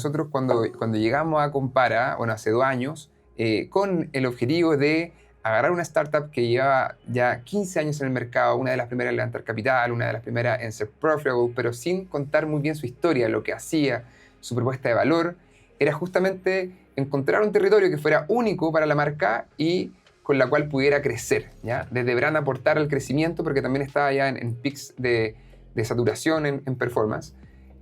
nosotros cuando llegamos a Compara, bueno, hace 2 años, con el objetivo de agarrar una startup que llevaba ya 15 años en el mercado, una de las primeras en levantar capital, una de las primeras en ser profitable, pero sin contar muy bien su historia, lo que hacía, su propuesta de valor, era justamente encontrar un territorio que fuera único para la marca y con la cual pudiera crecer, ¿ya? Desde brand aportar al crecimiento, porque también estaba ya en peaks de saturación en performance.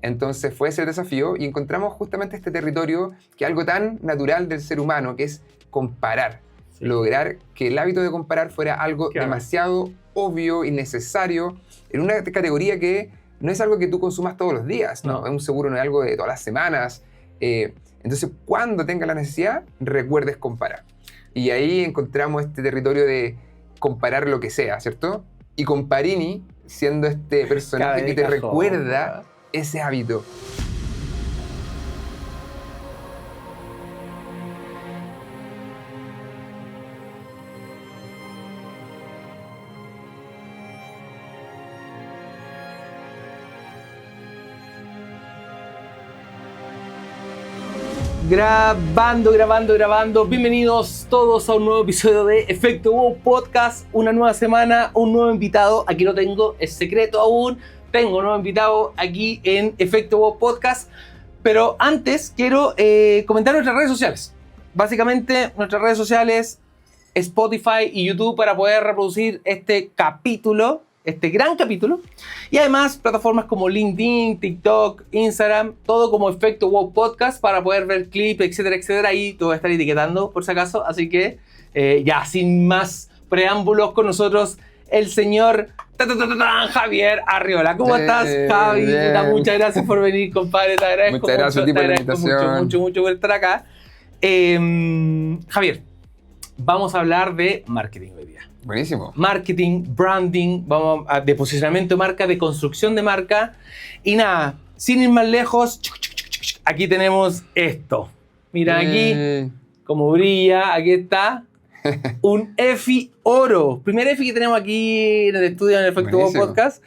Entonces fue ese el desafío y encontramos justamente este territorio que es algo tan natural del ser humano, que es comparar. Sí. Lograr que el hábito de comparar fuera algo demasiado obvio y necesario en una categoría que no es algo que tú consumas todos los días, ¿no? Un seguro no es algo de todas las semanas. Entonces, cuando tengas la necesidad, recuerdes comparar. Y ahí encontramos este territorio de comparar lo que sea, ¿cierto? Y Comparini, siendo este personaje que te recuerda ese hábito. Grabando. Bienvenidos todos a un nuevo episodio de Efecto WOW Podcast. Una nueva semana, un nuevo invitado. Aquí lo tengo, es secreto aún. Tengo un nuevo invitado aquí en Efecto WOW Podcast. Pero antes quiero comentar nuestras redes sociales. Básicamente, nuestras redes sociales, Spotify y YouTube para poder reproducir este gran capítulo. Y además, plataformas como LinkedIn, TikTok, Instagram, todo como Efecto WOW Podcast para poder ver clips, etcétera, etcétera. Ahí te voy a estar etiquetando por si acaso. Así que ya sin más preámbulos, con nosotros el señor Javier Arriola. ¿Cómo estás, Javi? Muchas gracias por venir, compadre. Te agradezco muchas gracias mucho, por la invitación. mucho por estar acá. Javier, vamos a hablar de marketing hoy día. Buenísimo. Marketing, branding, de posicionamiento de marca, de construcción de marca. Y nada, sin ir más lejos, aquí tenemos esto. Mira aquí, como brilla, aquí está. Un EFI Oro. Primer EFI que tenemos aquí en el estudio en el Efecto WOW Podcast.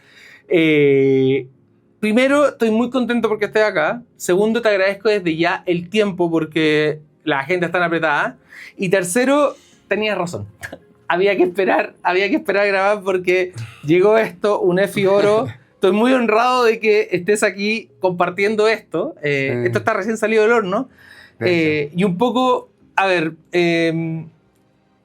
Primero, estoy muy contento porque estés acá. Segundo, te agradezco desde ya el tiempo porque la agenda está tan apretada. Y tercero, tenías razón. Había que esperar a grabar porque llegó esto, un EFI Oro. Estoy muy honrado de que estés aquí compartiendo esto. Esto está recién salido del horno. Y un poco, a ver,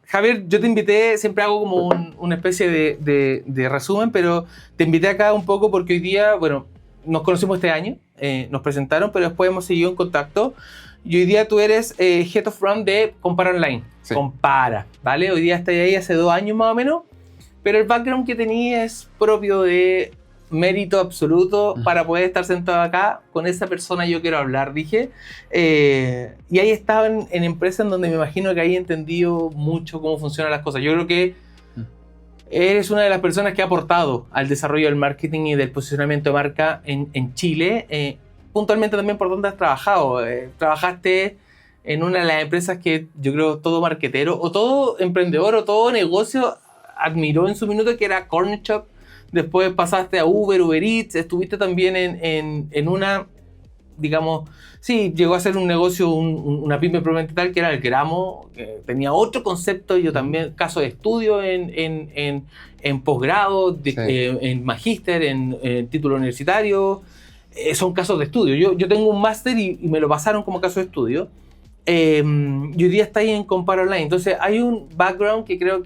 Javier, yo te invité, siempre hago como una especie de resumen, pero te invité acá un poco porque hoy día, bueno, nos conocimos este año, nos presentaron, pero después hemos seguido en contacto. Y hoy día tú eres Head of Brand de Compara Online. Sí. Compara, ¿vale? Hoy día estás ahí hace 2 años más o menos, pero el background que tenías es propio de mérito absoluto para poder estar sentado acá. Con esa persona yo quiero hablar, dije. Y ahí estaba en empresas en donde me imagino que ahí he entendido mucho cómo funcionan las cosas. Yo creo que eres una de las personas que ha aportado al desarrollo del marketing y del posicionamiento de marca en Chile. Puntualmente también por dónde has trabajado. Trabajaste en una de las empresas que yo creo todo marketero o todo emprendedor o todo negocio admiró en su minuto, que era Corner Shop. Después pasaste a Uber Eats, estuviste también en una, digamos, sí, llegó a ser un negocio, una pyme propiamente tal, que era el Gramo, que tenía otro concepto. Yo también, caso de estudio en posgrado, sí, en magíster, en título universitario. Son casos de estudio. Yo tengo un máster y me lo pasaron como caso de estudio. Y hoy día está ahí en Compara Online. Entonces hay un background que creo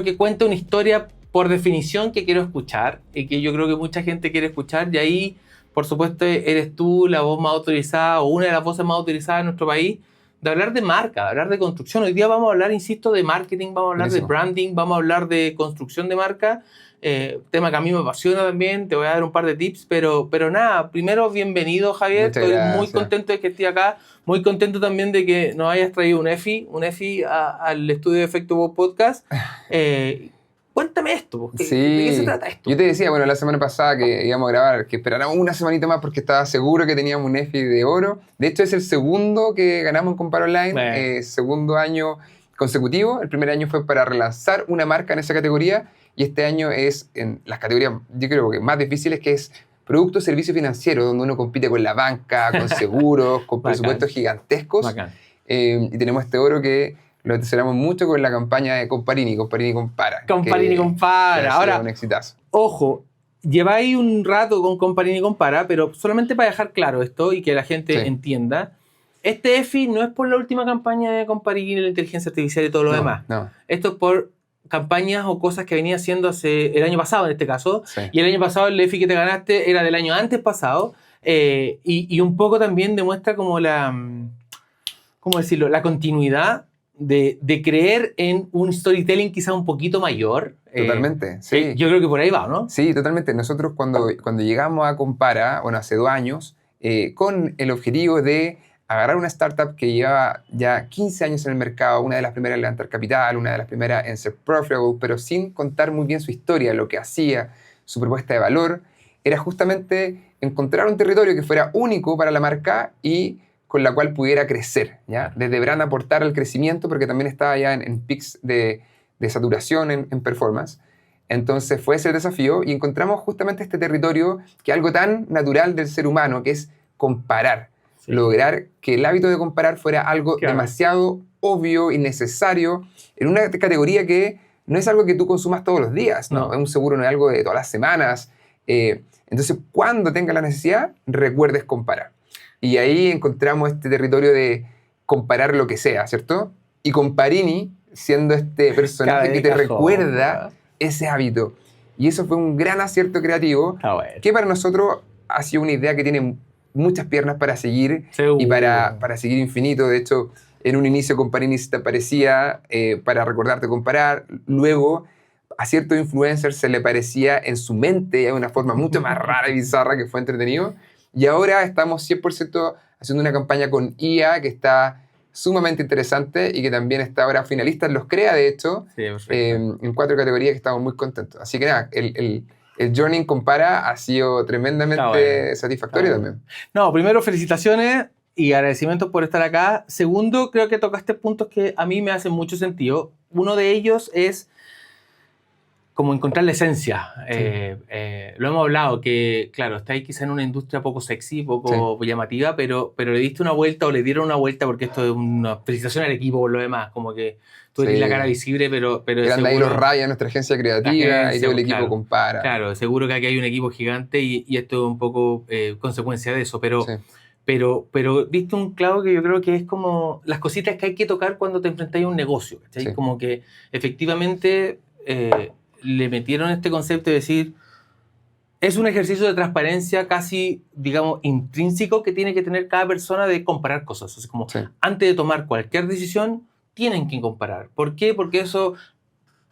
que cuenta una historia por definición que quiero escuchar y que yo creo que mucha gente quiere escuchar. Y ahí, por supuesto, eres tú la voz más autorizada o una de las voces más autorizadas en nuestro país de hablar de marca, de hablar de construcción. Hoy día vamos a hablar, insisto, de marketing, vamos a hablar de branding, vamos a hablar de construcción de marca. Tema que a mí me apasiona también. Te voy a dar un par de tips, pero nada, primero bienvenido, Javier. Muchas Estoy gracias. muy contento de que estés acá, muy contento también de que nos hayas traído un EFI al estudio de Efecto WOW Podcast. Cuéntame esto, ¿de qué se trata esto? Yo te decía, bueno, la semana pasada que íbamos a grabar, que esperáramos una semanita más porque estaba seguro que teníamos un EFI de oro. De hecho, es el segundo que ganamos en Compara Online, segundo año consecutivo. El primer año fue para relanzar una marca en esa categoría y este año es en las categorías, yo creo que más difíciles, que es producto servicio financiero, donde uno compite con la banca, con seguros, con presupuestos gigantescos. Bacán. Y tenemos este oro que lo atesoramos mucho con la campaña de Comparini Compara. Comparini Compara. Que ha sido Ahora, un exitazo. ojo, lleváis un rato con Comparini Compara, pero solamente para dejar claro esto y que la gente entienda, este EFI no es por la última campaña de Comparini, la inteligencia artificial y todo lo demás. No. Esto es por campañas o cosas que venía haciendo el año pasado en este caso. Y el año pasado el EFI que te ganaste era del año antes pasado. Y un poco también demuestra como ¿cómo decirlo? La continuidad de creer en un storytelling quizá un poquito mayor. Totalmente, sí. Yo creo que por ahí va, ¿no? Sí, totalmente. Nosotros cuando llegamos a Compara, bueno, hace 2 años, con el objetivo de agarrar una startup que llevaba ya 15 años en el mercado, una de las primeras en levantar capital, una de las primeras en ser profitable, pero sin contar muy bien su historia, lo que hacía, su propuesta de valor, era justamente encontrar un territorio que fuera único para la marca y con la cual pudiera crecer, ¿ya? Desde brand aportar al crecimiento, porque también estaba ya en peaks de saturación en performance. Entonces fue ese el desafío y encontramos justamente este territorio que es algo tan natural del ser humano, que es comparar. Sí. Lograr que el hábito de comparar fuera algo demasiado obvio y necesario en una categoría que no es algo que tú consumas todos los días, ¿no? Un seguro no es algo de todas las semanas. Entonces, cuando tengas la necesidad, recuerdes comparar. Y ahí encontramos este territorio de comparar lo que sea, ¿cierto? Y Comparini, siendo este personaje que te recuerda ese hábito. Y eso fue un gran acierto creativo, que para nosotros ha sido una idea que tiene muchas piernas para seguir y para seguir infinito. De hecho, en un inicio Comparini se te aparecía para recordarte comparar. Luego, a ciertos influencers se le parecía en su mente de una forma mucho más rara y bizarra, que fue entretenido. Y ahora estamos 100% haciendo una campaña con IA que está sumamente interesante y que también está ahora finalista en los CREA, de hecho, en 4 categorías que estamos muy contentos. Así que nada, el Journey en Compara ha sido tremendamente satisfactorio también. No, primero, felicitaciones y agradecimientos por estar acá. Segundo, creo que tocaste puntos que a mí me hacen mucho sentido. Uno de ellos es como encontrar la esencia. Lo hemos hablado, que claro, estáis quizá en una industria poco sexy, poco llamativa, pero le diste una vuelta o le dieron una vuelta, porque esto es una felicitación al equipo por lo demás, como que tú eres la cara visible, pero eran ahí los Raya, nuestra agencia creativa, y todo el equipo Compara. Claro, seguro que aquí hay un equipo gigante y esto es un poco consecuencia de eso, pero diste un clavo que yo creo que es como las cositas que hay que tocar cuando te enfrentas a un negocio, ¿cachai? Como que efectivamente le metieron este concepto de decir, es un ejercicio de transparencia casi, digamos, intrínseco que tiene que tener cada persona de comparar cosas. O sea, como antes de tomar cualquier decisión, tienen que comparar. ¿Por qué? Porque eso,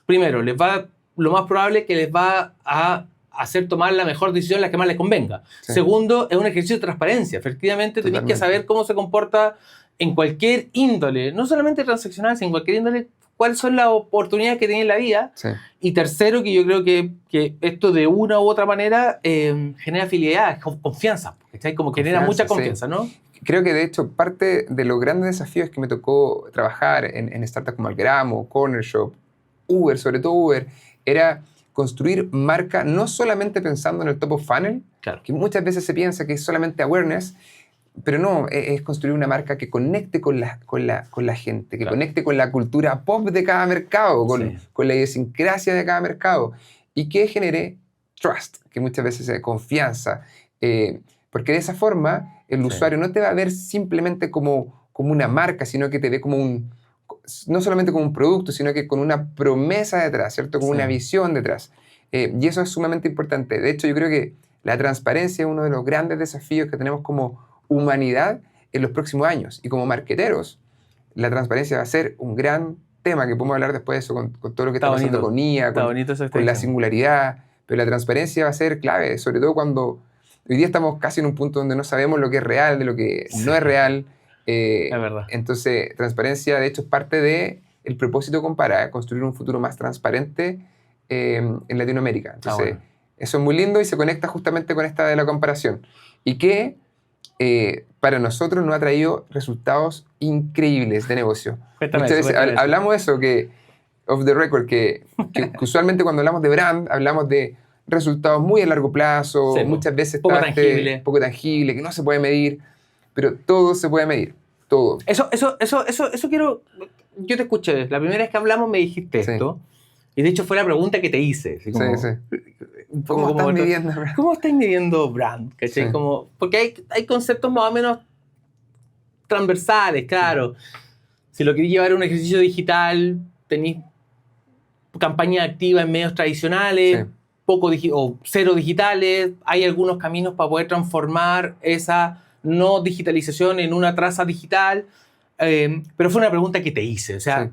primero, lo más probable es que les va a hacer tomar la mejor decisión, la que más les convenga. Segundo, es un ejercicio de transparencia. Efectivamente, tenéis que saber cómo se comporta en cualquier índole, no solamente transaccional, sino en cualquier índole, cuáles son las oportunidades que tiene en la vida. Y tercero, que yo creo que esto de una u otra manera genera fidelidad, confianza, ¿cachai? Como genera mucha confianza, ¿no? Creo que de hecho parte de los grandes desafíos que me tocó trabajar en startups como Algramo, Corner Shop, Uber, sobre todo Uber, era construir marca no solamente pensando en el top of funnel, que muchas veces se piensa que es solamente awareness, pero no, es construir una marca que conecte con la gente, que conecte con la cultura pop de cada mercado, con la idiosincrasia de cada mercado, y que genere trust, que muchas veces es confianza, porque de esa forma el usuario no te va a ver simplemente como una marca, sino que te ve como no solamente como un producto, sino que con una promesa detrás, ¿cierto? Con una visión detrás. Y eso es sumamente importante. De hecho, yo creo que la transparencia es uno de los grandes desafíos que tenemos como humanidad en los próximos años. Y como marqueteros, la transparencia va a ser un gran tema, que podemos hablar después de eso con todo lo que está pasando con IA, con la singularidad. Pero la transparencia va a ser clave, sobre todo cuando hoy día estamos casi en un punto donde no sabemos lo que es real de lo que no es real. Es verdad. Entonces, transparencia, de hecho, es parte del propósito Compara, construir un futuro más transparente en Latinoamérica. Entonces, eso es muy lindo y se conecta justamente con esta de la comparación. Y que para nosotros nos ha traído resultados increíbles de negocio. Muchas veces hablamos de eso, que off the record, que usualmente cuando hablamos de brand, hablamos de resultados muy a largo plazo, Sí, muchas veces poco está tangible. poco tangible, que no se puede medir, pero todo se puede medir, todo. Eso quiero... Yo te escuché, la primera vez que hablamos me dijiste Sí. esto, y de hecho fue la pregunta que te hice. Así como, Sí. un poco ¿Cómo estás como midiendo? ¿Cómo estáis midiendo brand? ¿Cachai? Sí. Como, porque hay conceptos más o menos transversales, claro. Si lo queréis llevar a un ejercicio digital, tenéis campaña activa en medios tradicionales, Sí. o cero digitales. Hay algunos caminos para poder transformar esa no digitalización en una traza digital. Pero fue una pregunta que te hice. O sea,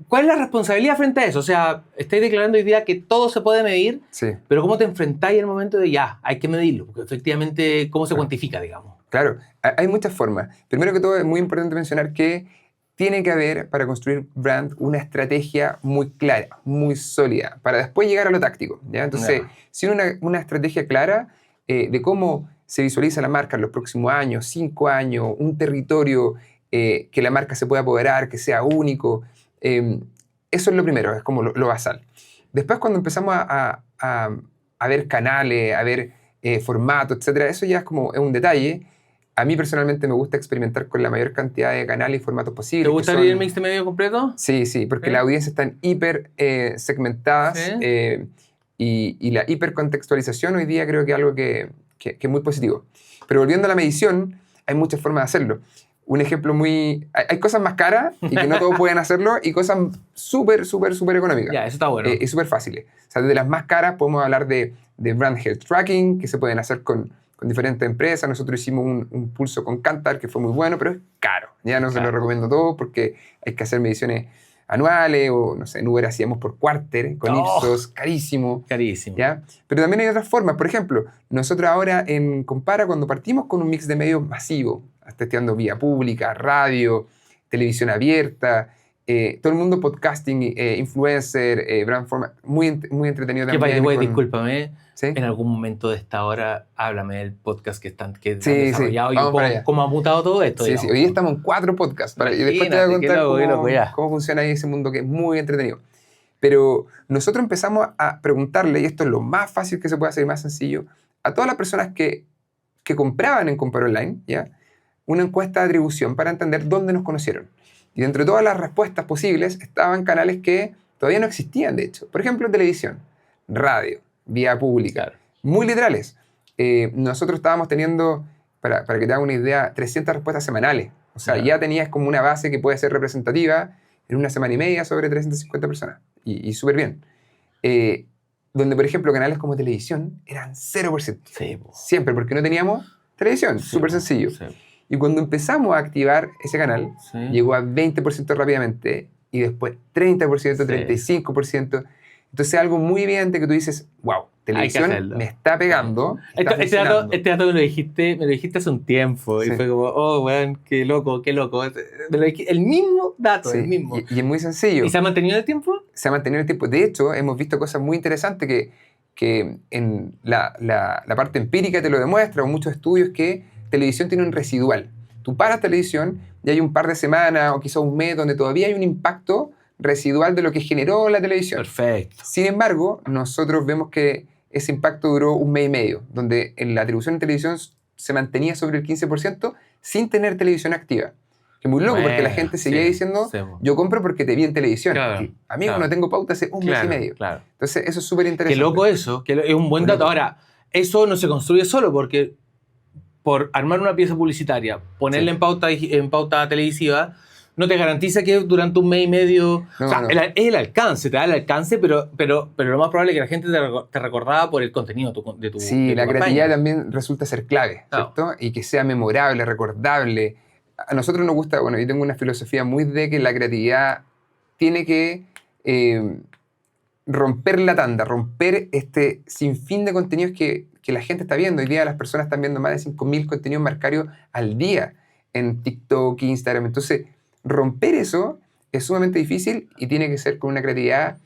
¿cuál es la responsabilidad frente a eso? O sea, estáis declarando hoy día que todo se puede medir, Sí. pero ¿cómo te enfrentáis al momento de ya, hay que medirlo? Porque efectivamente, ¿cómo se cuantifica, digamos? Claro, hay muchas formas. Primero que todo, es muy importante mencionar que tiene que haber, para construir brand, una estrategia muy clara, muy sólida, para después llegar a lo táctico, ¿ya? Entonces, sin una estrategia clara de cómo se visualiza la marca en los próximos años, 5 años, un territorio que la marca se pueda apoderar, que sea único, eso es lo primero, es como lo basal. Después, cuando empezamos a ver canales, a ver formatos, etcétera, eso ya es un detalle. A mí personalmente me gusta experimentar con la mayor cantidad de canales y formatos posibles. ¿Te gusta abrir el mix de medio completo? Sí, porque ¿Sí? las audiencias están hiper segmentadas ¿Sí? y la hipercontextualización hoy día creo que es algo que es muy positivo. Pero volviendo a la medición, hay muchas formas de hacerlo. Un ejemplo hay cosas más caras y que no todos pueden hacerlo y cosas súper económicas. Ya, eso está bueno. Y súper fáciles. O sea, desde las más caras podemos hablar de brand health tracking, que se pueden hacer con diferentes empresas. Nosotros hicimos un pulso con Kantar, que fue muy bueno, pero es caro. Ya no se lo recomiendo todo porque hay que hacer mediciones anuales o, no sé, en Uber hacíamos por quarter, con Ipsos, carísimo. Carísimo. ¿Ya? Pero también hay otras formas. Por ejemplo, nosotros ahora en Compara, cuando partimos con un mix de medios masivo, testeando vía pública, radio, televisión abierta, todo el mundo podcasting, influencer, brand format, muy entretenido Que, también. by the way, discúlpame, ¿Sí? en algún momento de esta hora, háblame del podcast que han Sí, desarrollado y vamos para allá. cómo ha mutado todo esto. Sí, hoy día estamos en 4 podcasts. Y después te voy a contar cómo funciona ahí ese mundo que es muy entretenido. Pero nosotros empezamos a preguntarle, y esto es lo más fácil que se puede hacer y más sencillo, a todas las personas que compraban en Compara Online, ¿ya? Una encuesta de atribución para entender dónde nos conocieron. Y dentro de todas las respuestas posibles estaban canales que todavía no existían, de hecho. Por ejemplo, televisión, radio, vía pública. Claro. Muy literales. Nosotros estábamos teniendo, para que te hagas una idea, 300 respuestas semanales. O sea, ya tenías como una base que puede ser representativa en una semana y media sobre 350 personas. Y súper bien. Donde, por ejemplo, canales como televisión eran 0%. Sí, Siempre, porque no teníamos televisión. Sí, súper sencillo. Sí. Y cuando empezamos a activar ese canal, llegó a 20% rápidamente y después 30%, 35%. Entonces algo muy evidente que tú dices, wow, televisión me está pegando. Este dato me lo dijiste hace un tiempo y fue como, oh, weón, qué loco. El mismo dato, el mismo. Y es muy sencillo. ¿Y se ha mantenido el tiempo? Se ha mantenido el tiempo. De hecho, hemos visto cosas muy interesantes que en la parte empírica te lo demuestra, o muchos estudios, que televisión tiene un residual. Tú paras televisión y hay un par de semanas o quizás un mes donde todavía hay un impacto residual de lo que generó la televisión. Perfecto. Sin embargo, nosotros vemos que ese impacto duró un mes y medio, donde en la atribución en televisión se mantenía sobre el 15% sin tener televisión activa. Que es muy loco, porque la gente seguía diciendo, yo compro porque te vi en televisión. Claro, amigo, no tengo pauta hace un mes y medio. Claro. Entonces, eso es súper interesante. Qué loco eso, que es un buen dato. Ahora, eso no se construye solo porque por armar una pieza publicitaria, ponerla en pauta televisiva, no te garantiza que durante un mes y medio... es el alcance, te da el alcance, pero lo más probable es que la gente te recordaba por el contenido de tu Sí, la creatividad también resulta ser clave, claro. ¿cierto? Y que sea memorable, recordable. A nosotros nos gusta, yo tengo una filosofía muy de que la creatividad tiene que romper la tanda, romper este sinfín de contenidos que la gente está viendo. Hoy día las personas están viendo más de 5.000 contenidos marcarios al día en TikTok, Instagram. Entonces, romper eso es sumamente difícil y tiene que ser con una creatividad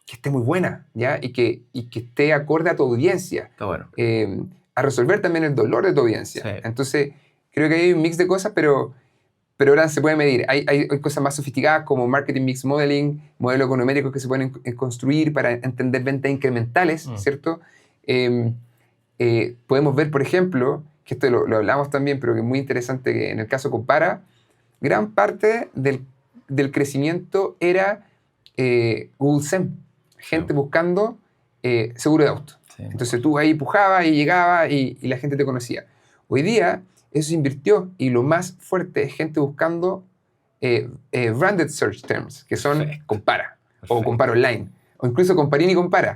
que esté muy buena, ¿ya? Y que esté acorde a tu audiencia. Está bueno. A resolver también el dolor de tu audiencia. Sí. Entonces, creo que hay un mix de cosas, pero pero ahora se puede medir. Hay cosas más sofisticadas como Marketing Mix Modeling, modelos econométricos que se pueden construir para entender ventas incrementales, ¿cierto? Podemos ver, por ejemplo, que esto lo hablamos también, pero que es muy interesante que en el caso Compara, gran parte del crecimiento era Google SEM, gente buscando seguro de auto. Sí. Entonces tú ahí pujabas y llegabas y la gente te conocía. Hoy día eso se invirtió y lo más fuerte es gente buscando branded search terms, que son Compara o Compara Online, o incluso Comparini Compara.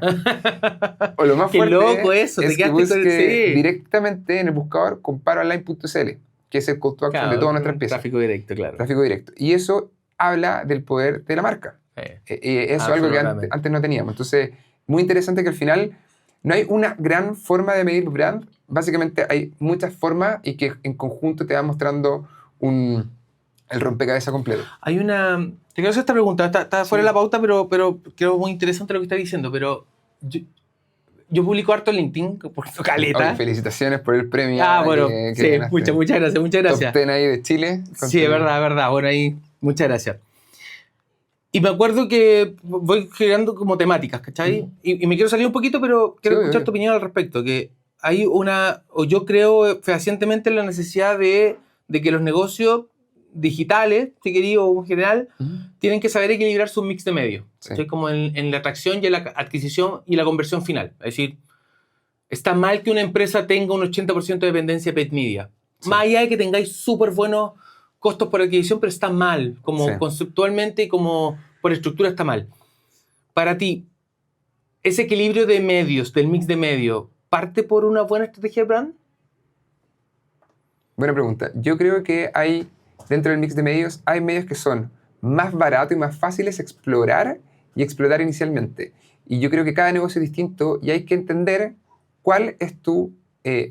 O lo más Qué fuerte loco eso, es te que quedaste con busque sí. directamente en el buscador comparaonline.cl, que es el call to action de todas nuestras piezas. Tráfico directo, claro. Tráfico directo. Y eso habla del poder de la marca. Eso es algo que antes no teníamos. Entonces, muy interesante que al final no hay una gran forma de medir brand. Básicamente hay muchas formas y que en conjunto te va mostrando el rompecabezas completo. Hay una... Te quiero hacer esta pregunta. Está fuera de la pauta, pero creo muy interesante lo que estás diciendo. Pero yo publico harto en LinkedIn, por caleta. Oye, felicitaciones por el premio. Bueno, que sí, ganaste. muchas gracias. Top 10 ahí de Chile. Sí, es verdad. Bueno, ahí, muchas gracias. Y me acuerdo que voy generando como temáticas, ¿cachai? Y me quiero salir un poquito, pero quiero escuchar tu opinión al respecto. Que hay o yo creo fehacientemente en la necesidad de que los negocios digitales, si quería, o en general, tienen que saber equilibrar su mix de medios. Sí. Como en la atracción y en la adquisición y la conversión final. Es decir, está mal que una empresa tenga un 80% de dependencia de paid media. Sí. Más allá de que tengáis súper buenos costos por adquisición, pero está mal. Como conceptualmente y como por estructura está mal. Para ti, ¿ese equilibrio de medios, del mix de medios, parte por una buena estrategia de brand? Buena pregunta. Yo creo que hay, dentro del mix de medios, hay medios que son más baratos y más fáciles explorar y explotar inicialmente. Y yo creo que cada negocio es distinto y hay que entender cuál es tu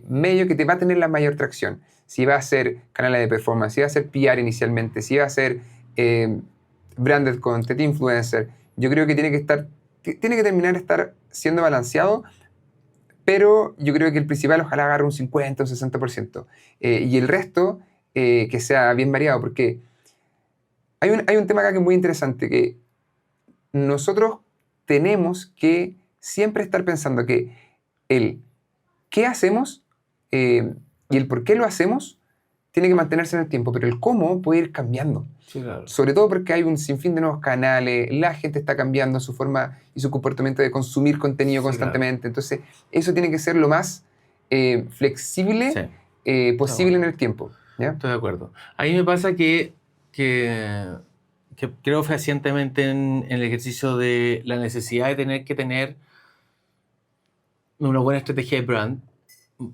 medio que te va a tener la mayor tracción. Si va a ser canales de performance, si va a ser PR inicialmente, si va a ser branded content, influencer. Yo creo que tiene que terminar de estar siendo balanceado, pero yo creo que el principal ojalá agarre un 50, un 60%. Y el resto que sea bien variado, porque hay un tema acá que es muy interesante, que nosotros tenemos que siempre estar pensando que el qué hacemos y el por qué lo hacemos tiene que mantenerse en el tiempo, pero el cómo puede ir cambiando. Sí, claro. Sobre todo porque hay un sinfín de nuevos canales, la gente está cambiando su forma y su comportamiento de consumir contenido constantemente. Claro. Entonces, eso tiene que ser lo más flexible posible en el tiempo. ¿Ya? Estoy de acuerdo. A mí me pasa que creo fehacientemente en el ejercicio de la necesidad de tener que tener una buena estrategia de brand.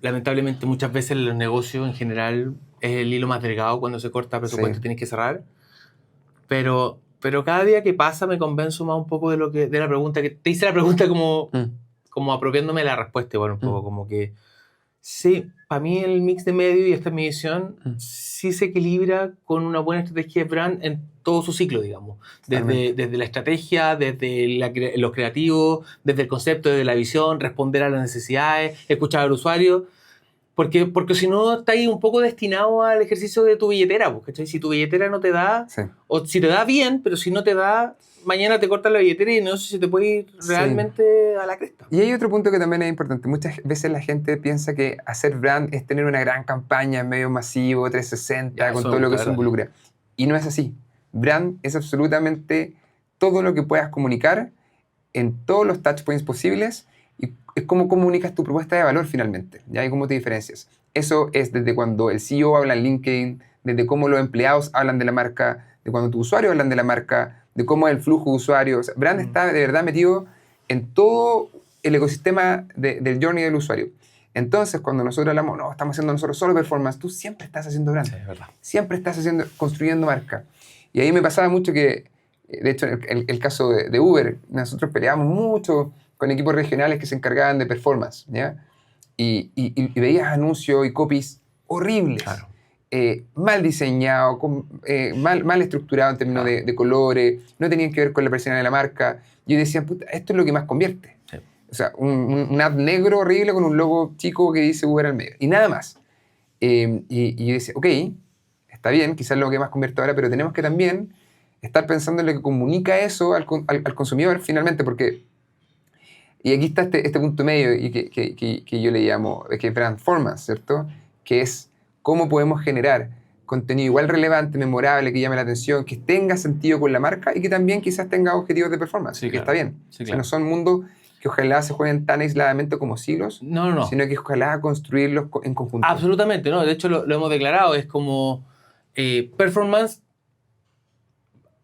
Lamentablemente muchas veces los negocios en general es el hilo más delgado cuando se corta presupuesto y tienes que cerrar. Pero cada día que pasa me convenzo más un poco de la pregunta, que te hice la pregunta como apropiándome de la respuesta, igual un poco como que sí, para mí el mix de medio, y esta es mi visión, sí se equilibra con una buena estrategia de brand en todo su ciclo, digamos. Desde la estrategia, desde los creativos, desde el concepto, desde la visión, responder a las necesidades, escuchar al usuario. Porque si no, estás un poco destinado al ejercicio de tu billetera, ¿cachai? Si tu billetera no te da, o si te da bien, pero si no te da, mañana te cortan la billetera y no sé si te puede ir realmente a la cresta. Y hay otro punto que también es importante. Muchas veces la gente piensa que hacer brand es tener una gran campaña en medio masivo, 360, con todo lo que eso involucra. Y no es así. Brand es absolutamente todo lo que puedas comunicar en todos los touchpoints posibles. Y es cómo comunicas tu propuesta de valor finalmente, ¿ya? Y cómo te diferencias. Eso es desde cuando el CEO habla en LinkedIn, desde cómo los empleados hablan de la marca, de cuando tus usuarios hablan de la marca, de cómo es el flujo de usuarios. O sea, brand está de verdad metido en todo el ecosistema del journey del usuario. Entonces, cuando nosotros hablamos, no, estamos haciendo nosotros solo performance, tú siempre estás haciendo brand. Sí, es verdad. Siempre estás construyendo marca. Y ahí me pasaba mucho que, de hecho, en el caso de Uber, nosotros peleábamos mucho con equipos regionales que se encargaban de performance, ¿ya? Y veías anuncios y copies horribles, claro. Mal diseñados, mal estructurados en términos de colores, no tenían que ver con la personalidad de la marca. Yo decía, puta, esto es lo que más convierte. Sí. O sea, un ad negro horrible con un logo chico que dice Uber al medio, y nada más. Y yo decía, ok, está bien, quizás lo que más convierte ahora, pero tenemos que también estar pensando en lo que comunica eso al consumidor finalmente, porque, y aquí está este punto medio y que yo le llamo, que es brandformance, ¿cierto? Que es cómo podemos generar contenido igual relevante, memorable, que llame la atención, que tenga sentido con la marca y que también quizás tenga objetivos de performance, Sí, que claro. está bien. Sí, O sea, claro. no son mundos que ojalá se jueguen tan aisladamente como silos, No. sino que ojalá construirlos en conjunto. Absolutamente, ¿no? De hecho, lo hemos declarado. Es como performance.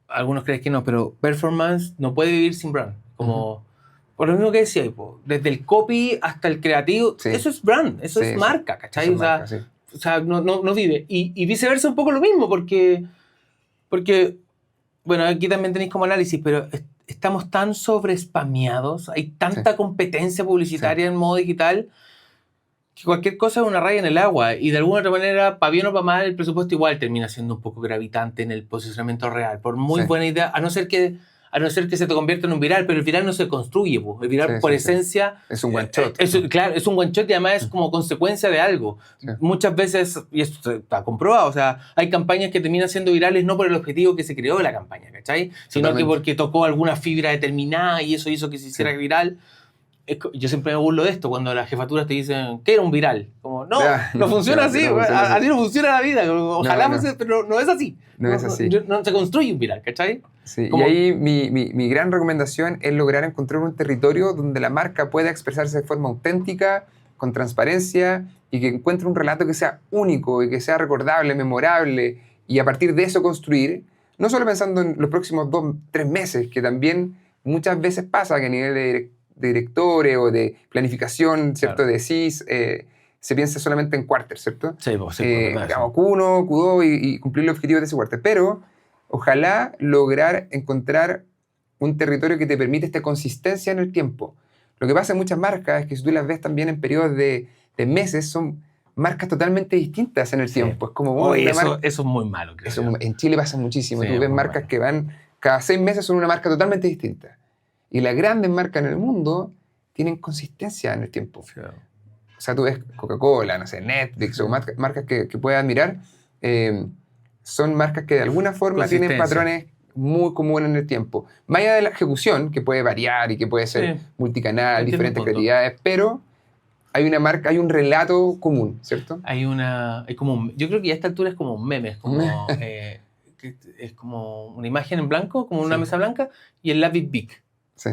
Algunos creen que no, pero performance no puede vivir sin brand. Como, por lo mismo que decía, desde el copy hasta el creativo, Sí. eso es brand, eso es marca, ¿cachai? Eso es marca, sí. O sea no vive. Y viceversa un poco lo mismo, porque, bueno, aquí también tenéis como análisis, pero estamos tan sobrespameados, hay tanta competencia publicitaria en modo digital, que cualquier cosa es una raya en el agua, y de alguna otra manera, para bien o para mal, el presupuesto igual termina siendo un poco gravitante en el posicionamiento real, por muy buena idea, a no ser que se te convierta en un viral, pero el viral no se construye, po. El viral por esencia es un one shot. Claro, es un one shot y además es como consecuencia de algo. Muchas veces, y esto está comprobado, o sea, hay campañas que terminan siendo virales no por el objetivo que se creó de la campaña, ¿cachai? Sino que porque tocó alguna fibra determinada y eso hizo que se hiciera viral. Yo siempre me burlo de esto cuando las jefaturas te dicen ¿qué era un viral? Como, no funciona así, así no funciona la vida. Ojalá pero no es así. No es así. No se construye un viral, ¿cachai? Sí, y ahí mi gran recomendación es lograr encontrar un territorio donde la marca pueda expresarse de forma auténtica, con transparencia, y que encuentre un relato que sea único y que sea recordable, memorable, y a partir de eso construir, no solo pensando en los próximos 2-3 meses, que también muchas veces pasa que a nivel de directores o de planificación, ¿cierto? Claro. De CIS, se piensa solamente en quarter, ¿cierto? Sí, digamos, Q1, Q2 y cumplir los objetivos de ese quarter. Pero ojalá lograr encontrar un territorio que te permite esta consistencia en el tiempo. Lo que pasa en muchas marcas es que si tú las ves también en periodos de meses, son marcas totalmente distintas en el tiempo. Es como eso es muy malo, creo. Eso, en Chile pasa muchísimo. Sí, tú ves marcas que van cada 6 meses, son una marca totalmente distinta. Y las grandes marcas en el mundo tienen consistencia en el tiempo. Sí. O sea, tú ves Coca-Cola, no sé, Netflix, o marcas que puedes admirar, son marcas que de alguna forma tienen patrones muy comunes en el tiempo. Más allá de la ejecución, que puede variar y que puede ser multicanal, diferentes creatividades, pero hay una marca, hay un relato común, ¿cierto? Yo creo que a esta altura es como un meme, es como una imagen en blanco, como una mesa blanca, y el lápiz Bic. Sí.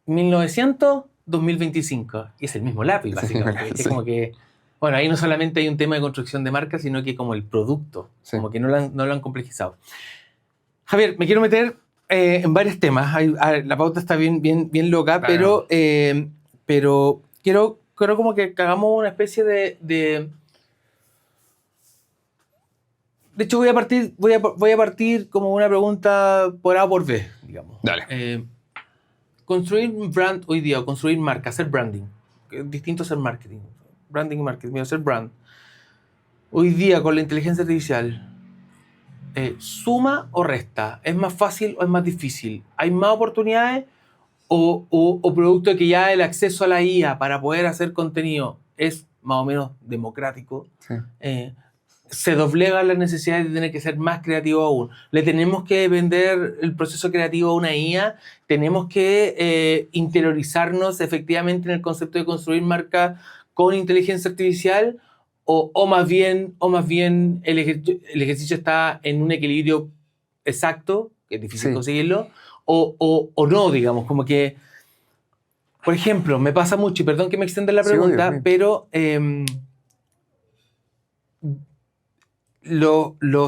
1900, 2025. Y es el mismo lápiz, básicamente. Es como que, bueno, ahí no solamente hay un tema de construcción de marca, sino que como el producto, como que no lo han complejizado. Javier, me quiero meter en varios temas. La pauta está bien loca, claro. pero quiero como que hagamos una especie de hecho, voy a partir como una pregunta por A o por B, digamos. Dale. Construir un brand hoy día, o construir marca, hacer branding. Es distinto a hacer marketing. Branding y marketing, hacer brand. Hoy día, con la inteligencia artificial, ¿suma o resta? ¿Es más fácil o es más difícil? ¿Hay más oportunidades o producto de que ya el acceso a la IA para poder hacer contenido es más o menos democrático? Sí. Se doblega la necesidad de tener que ser más creativo aún. Le tenemos que vender el proceso creativo a una IA, tenemos que interiorizarnos efectivamente en el concepto de construir marca con inteligencia artificial, o más bien el ejercicio está en un equilibrio exacto, que es difícil conseguirlo, o no, digamos, como que, por ejemplo, me pasa mucho, y perdón que me extienda la pregunta, obvio. Pero los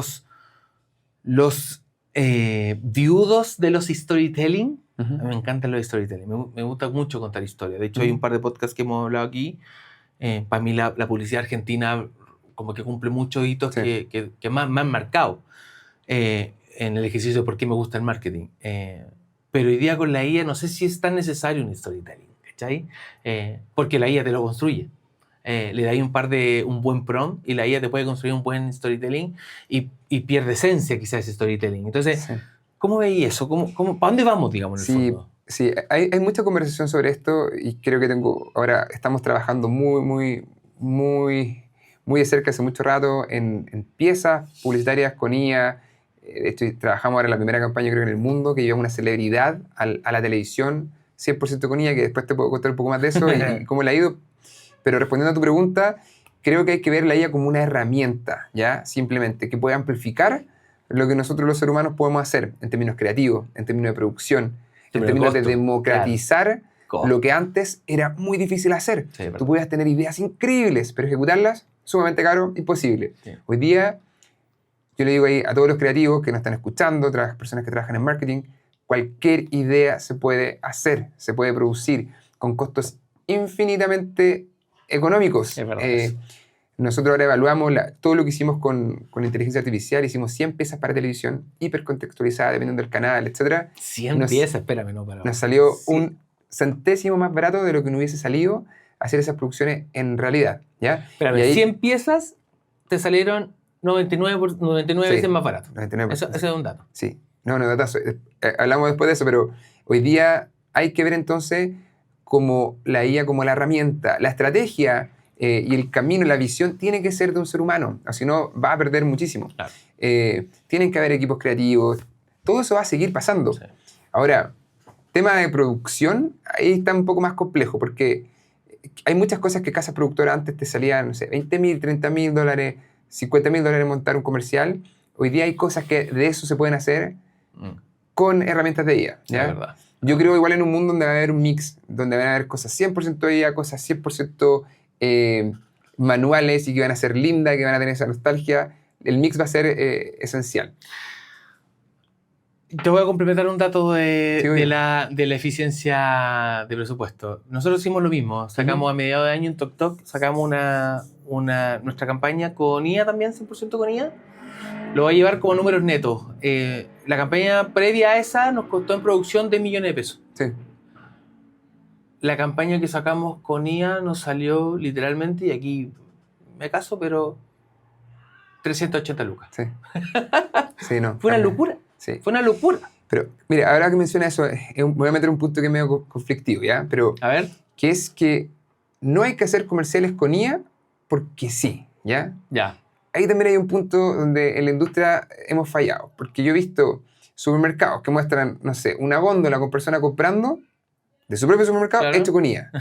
viudos de los storytelling, a mí me encantan los storytelling, me gusta mucho contar historias. De hecho, hay un par de podcasts que hemos hablado aquí. Para mí la publicidad argentina como que cumple muchos hitos que me han marcado en el ejercicio de por qué me gusta el marketing. Pero hoy día con la IA no sé si es tan necesario un storytelling, ¿cachai? Porque la IA te lo construye. Le dais un buen prompt y la IA te puede construir un buen storytelling y pierde esencia quizás ese storytelling. Entonces, ¿cómo veis eso? ¿Para dónde vamos, digamos, en el fondo? Sí, hay mucha conversación sobre esto y creo que ahora estamos trabajando muy muy de cerca hace mucho rato en piezas publicitarias con IA. De hecho, trabajamos ahora en la primera campaña, creo, en el mundo, que lleva una celebridad a la televisión 100% con IA, que después te puedo contar un poco más de eso y cómo le ha ido. Pero respondiendo a tu pregunta, creo que hay que ver la IA como una herramienta, ¿ya? Simplemente, que puede amplificar lo que nosotros los seres humanos podemos hacer en términos creativos, en términos de producción, en términos de democratizar lo que antes era muy difícil hacer. Sí, tú podías tener ideas increíbles, pero ejecutarlas, sumamente caro, imposible. Sí. Hoy día, yo le digo ahí a todos los creativos que nos están escuchando, otras personas que trabajan en marketing, cualquier idea se puede hacer, se puede producir con costos infinitamente económicos. Es verdad. Nosotros ahora evaluamos todo lo que hicimos con inteligencia artificial. Hicimos 100 piezas para televisión, hipercontextualizadas, dependiendo del canal, etc. 100 piezas, espérame, no, pero... Nos salió un centésimo más barato de lo que nos hubiese salido hacer esas producciones en realidad, ¿ya? Espérame, ahí, 100 piezas te salieron 99 veces más barato. 99%. Ese es un dato. Sí. No, datazo. Hablamos después de eso, pero hoy día hay que ver entonces como la IA como la herramienta. La estrategia y el camino, la visión, tiene que ser de un ser humano, o si no va a perder muchísimo. Claro. Tienen que haber equipos creativos, todo eso va a seguir pasando. Sí. Ahora, tema de producción, ahí está un poco más complejo, porque hay muchas cosas que casas productoras antes te salían, no sé, $20,000, $30,000, $50,000 montar un comercial. Hoy día hay cosas que de eso se pueden hacer con herramientas de IA, ¿ya? Es verdad. Yo creo igual en un mundo donde va a haber un mix, donde van a haber cosas 100% IA, cosas 100% manuales y que van a ser lindas, que van a tener esa nostalgia. El mix va a ser esencial. Te voy a complementar un dato Sí, de la eficiencia de presupuesto. Nosotros hicimos lo mismo. Sacamos a mediados de año en TokTok, sacamos nuestra campaña con IA también, 100% con IA. Lo va a llevar como números netos. La campaña previa a esa nos costó en producción $10 millones. Sí. La campaña que sacamos con IA nos salió literalmente, y aquí me caso, pero 380 lucas. Sí. Sí, no. Fue una también. locura. Sí. Fue una locura. Pero, mira, ahora que menciona eso, voy a meter un punto que es medio conflictivo, ¿ya? Pero, A ver. que es que no hay que hacer comerciales con IA porque sí, ¿ya? Ya. Ahí también hay un punto donde en la industria hemos fallado, porque yo he visto supermercados que muestran, no sé, una góndola con personas comprando de su propio supermercado, Claro. hecho con IA.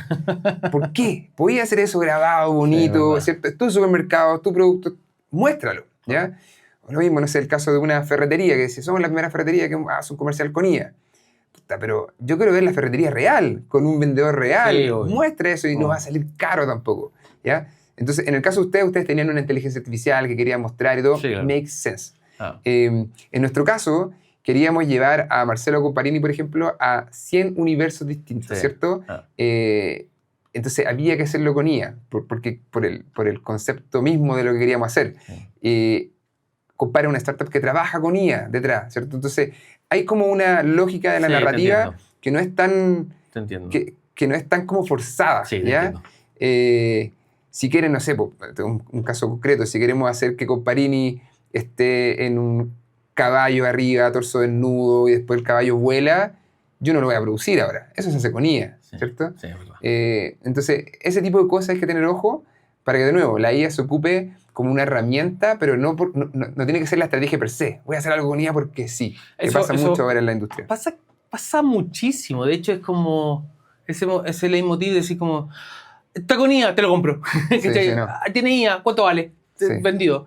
¿Por qué? Podía hacer eso grabado, bonito, Sí, ¿cierto? Es tu supermercado, tu producto, muéstralo, ¿ya? O lo mismo, no sé, el caso de una ferretería que dice, somos la primera ferretería que hace un comercial con IA. Puta, pero yo quiero ver la ferretería real, con un vendedor real. Sí, obvio. Muestra eso y no va a salir caro tampoco, ¿ya? Entonces, en el caso de ustedes tenían una inteligencia artificial que querían mostrar y todo, Sí, claro. makes sense. Ah. En nuestro caso, queríamos llevar a Marcelo Comparini, por ejemplo, a 100 universos distintos, Sí. ¿cierto? Ah. Entonces, había que hacerlo con IA, porque por el concepto mismo de lo que queríamos hacer. Compara una startup que trabaja con IA detrás, ¿cierto? Entonces, hay como una lógica de la Sí, te narrativa entiendo. que no es tan... Te entiendo. Que no es tan como forzada, Sí, te ¿ya? entiendo. Si quieren, no sé, un caso concreto, si queremos hacer que Comparini esté en un caballo arriba, torso desnudo, y después el caballo vuela, yo no lo voy a producir ahora. Eso se hace con IA, Sí, ¿cierto? Sí, es verdad. Entonces, ese tipo de cosas hay que tener ojo para que, de nuevo, la IA se ocupe como una herramienta, pero no tiene que ser la estrategia per se. Voy a hacer algo con IA porque sí. Que Eso- pasa eso- mucho ahora en la industria. Pasa muchísimo. De hecho, es como ese leitmotiv de decir como, está con IA, te lo compro. ¿Cachai? sí, no. Tiene IA, ¿cuánto vale? Sí. Vendido.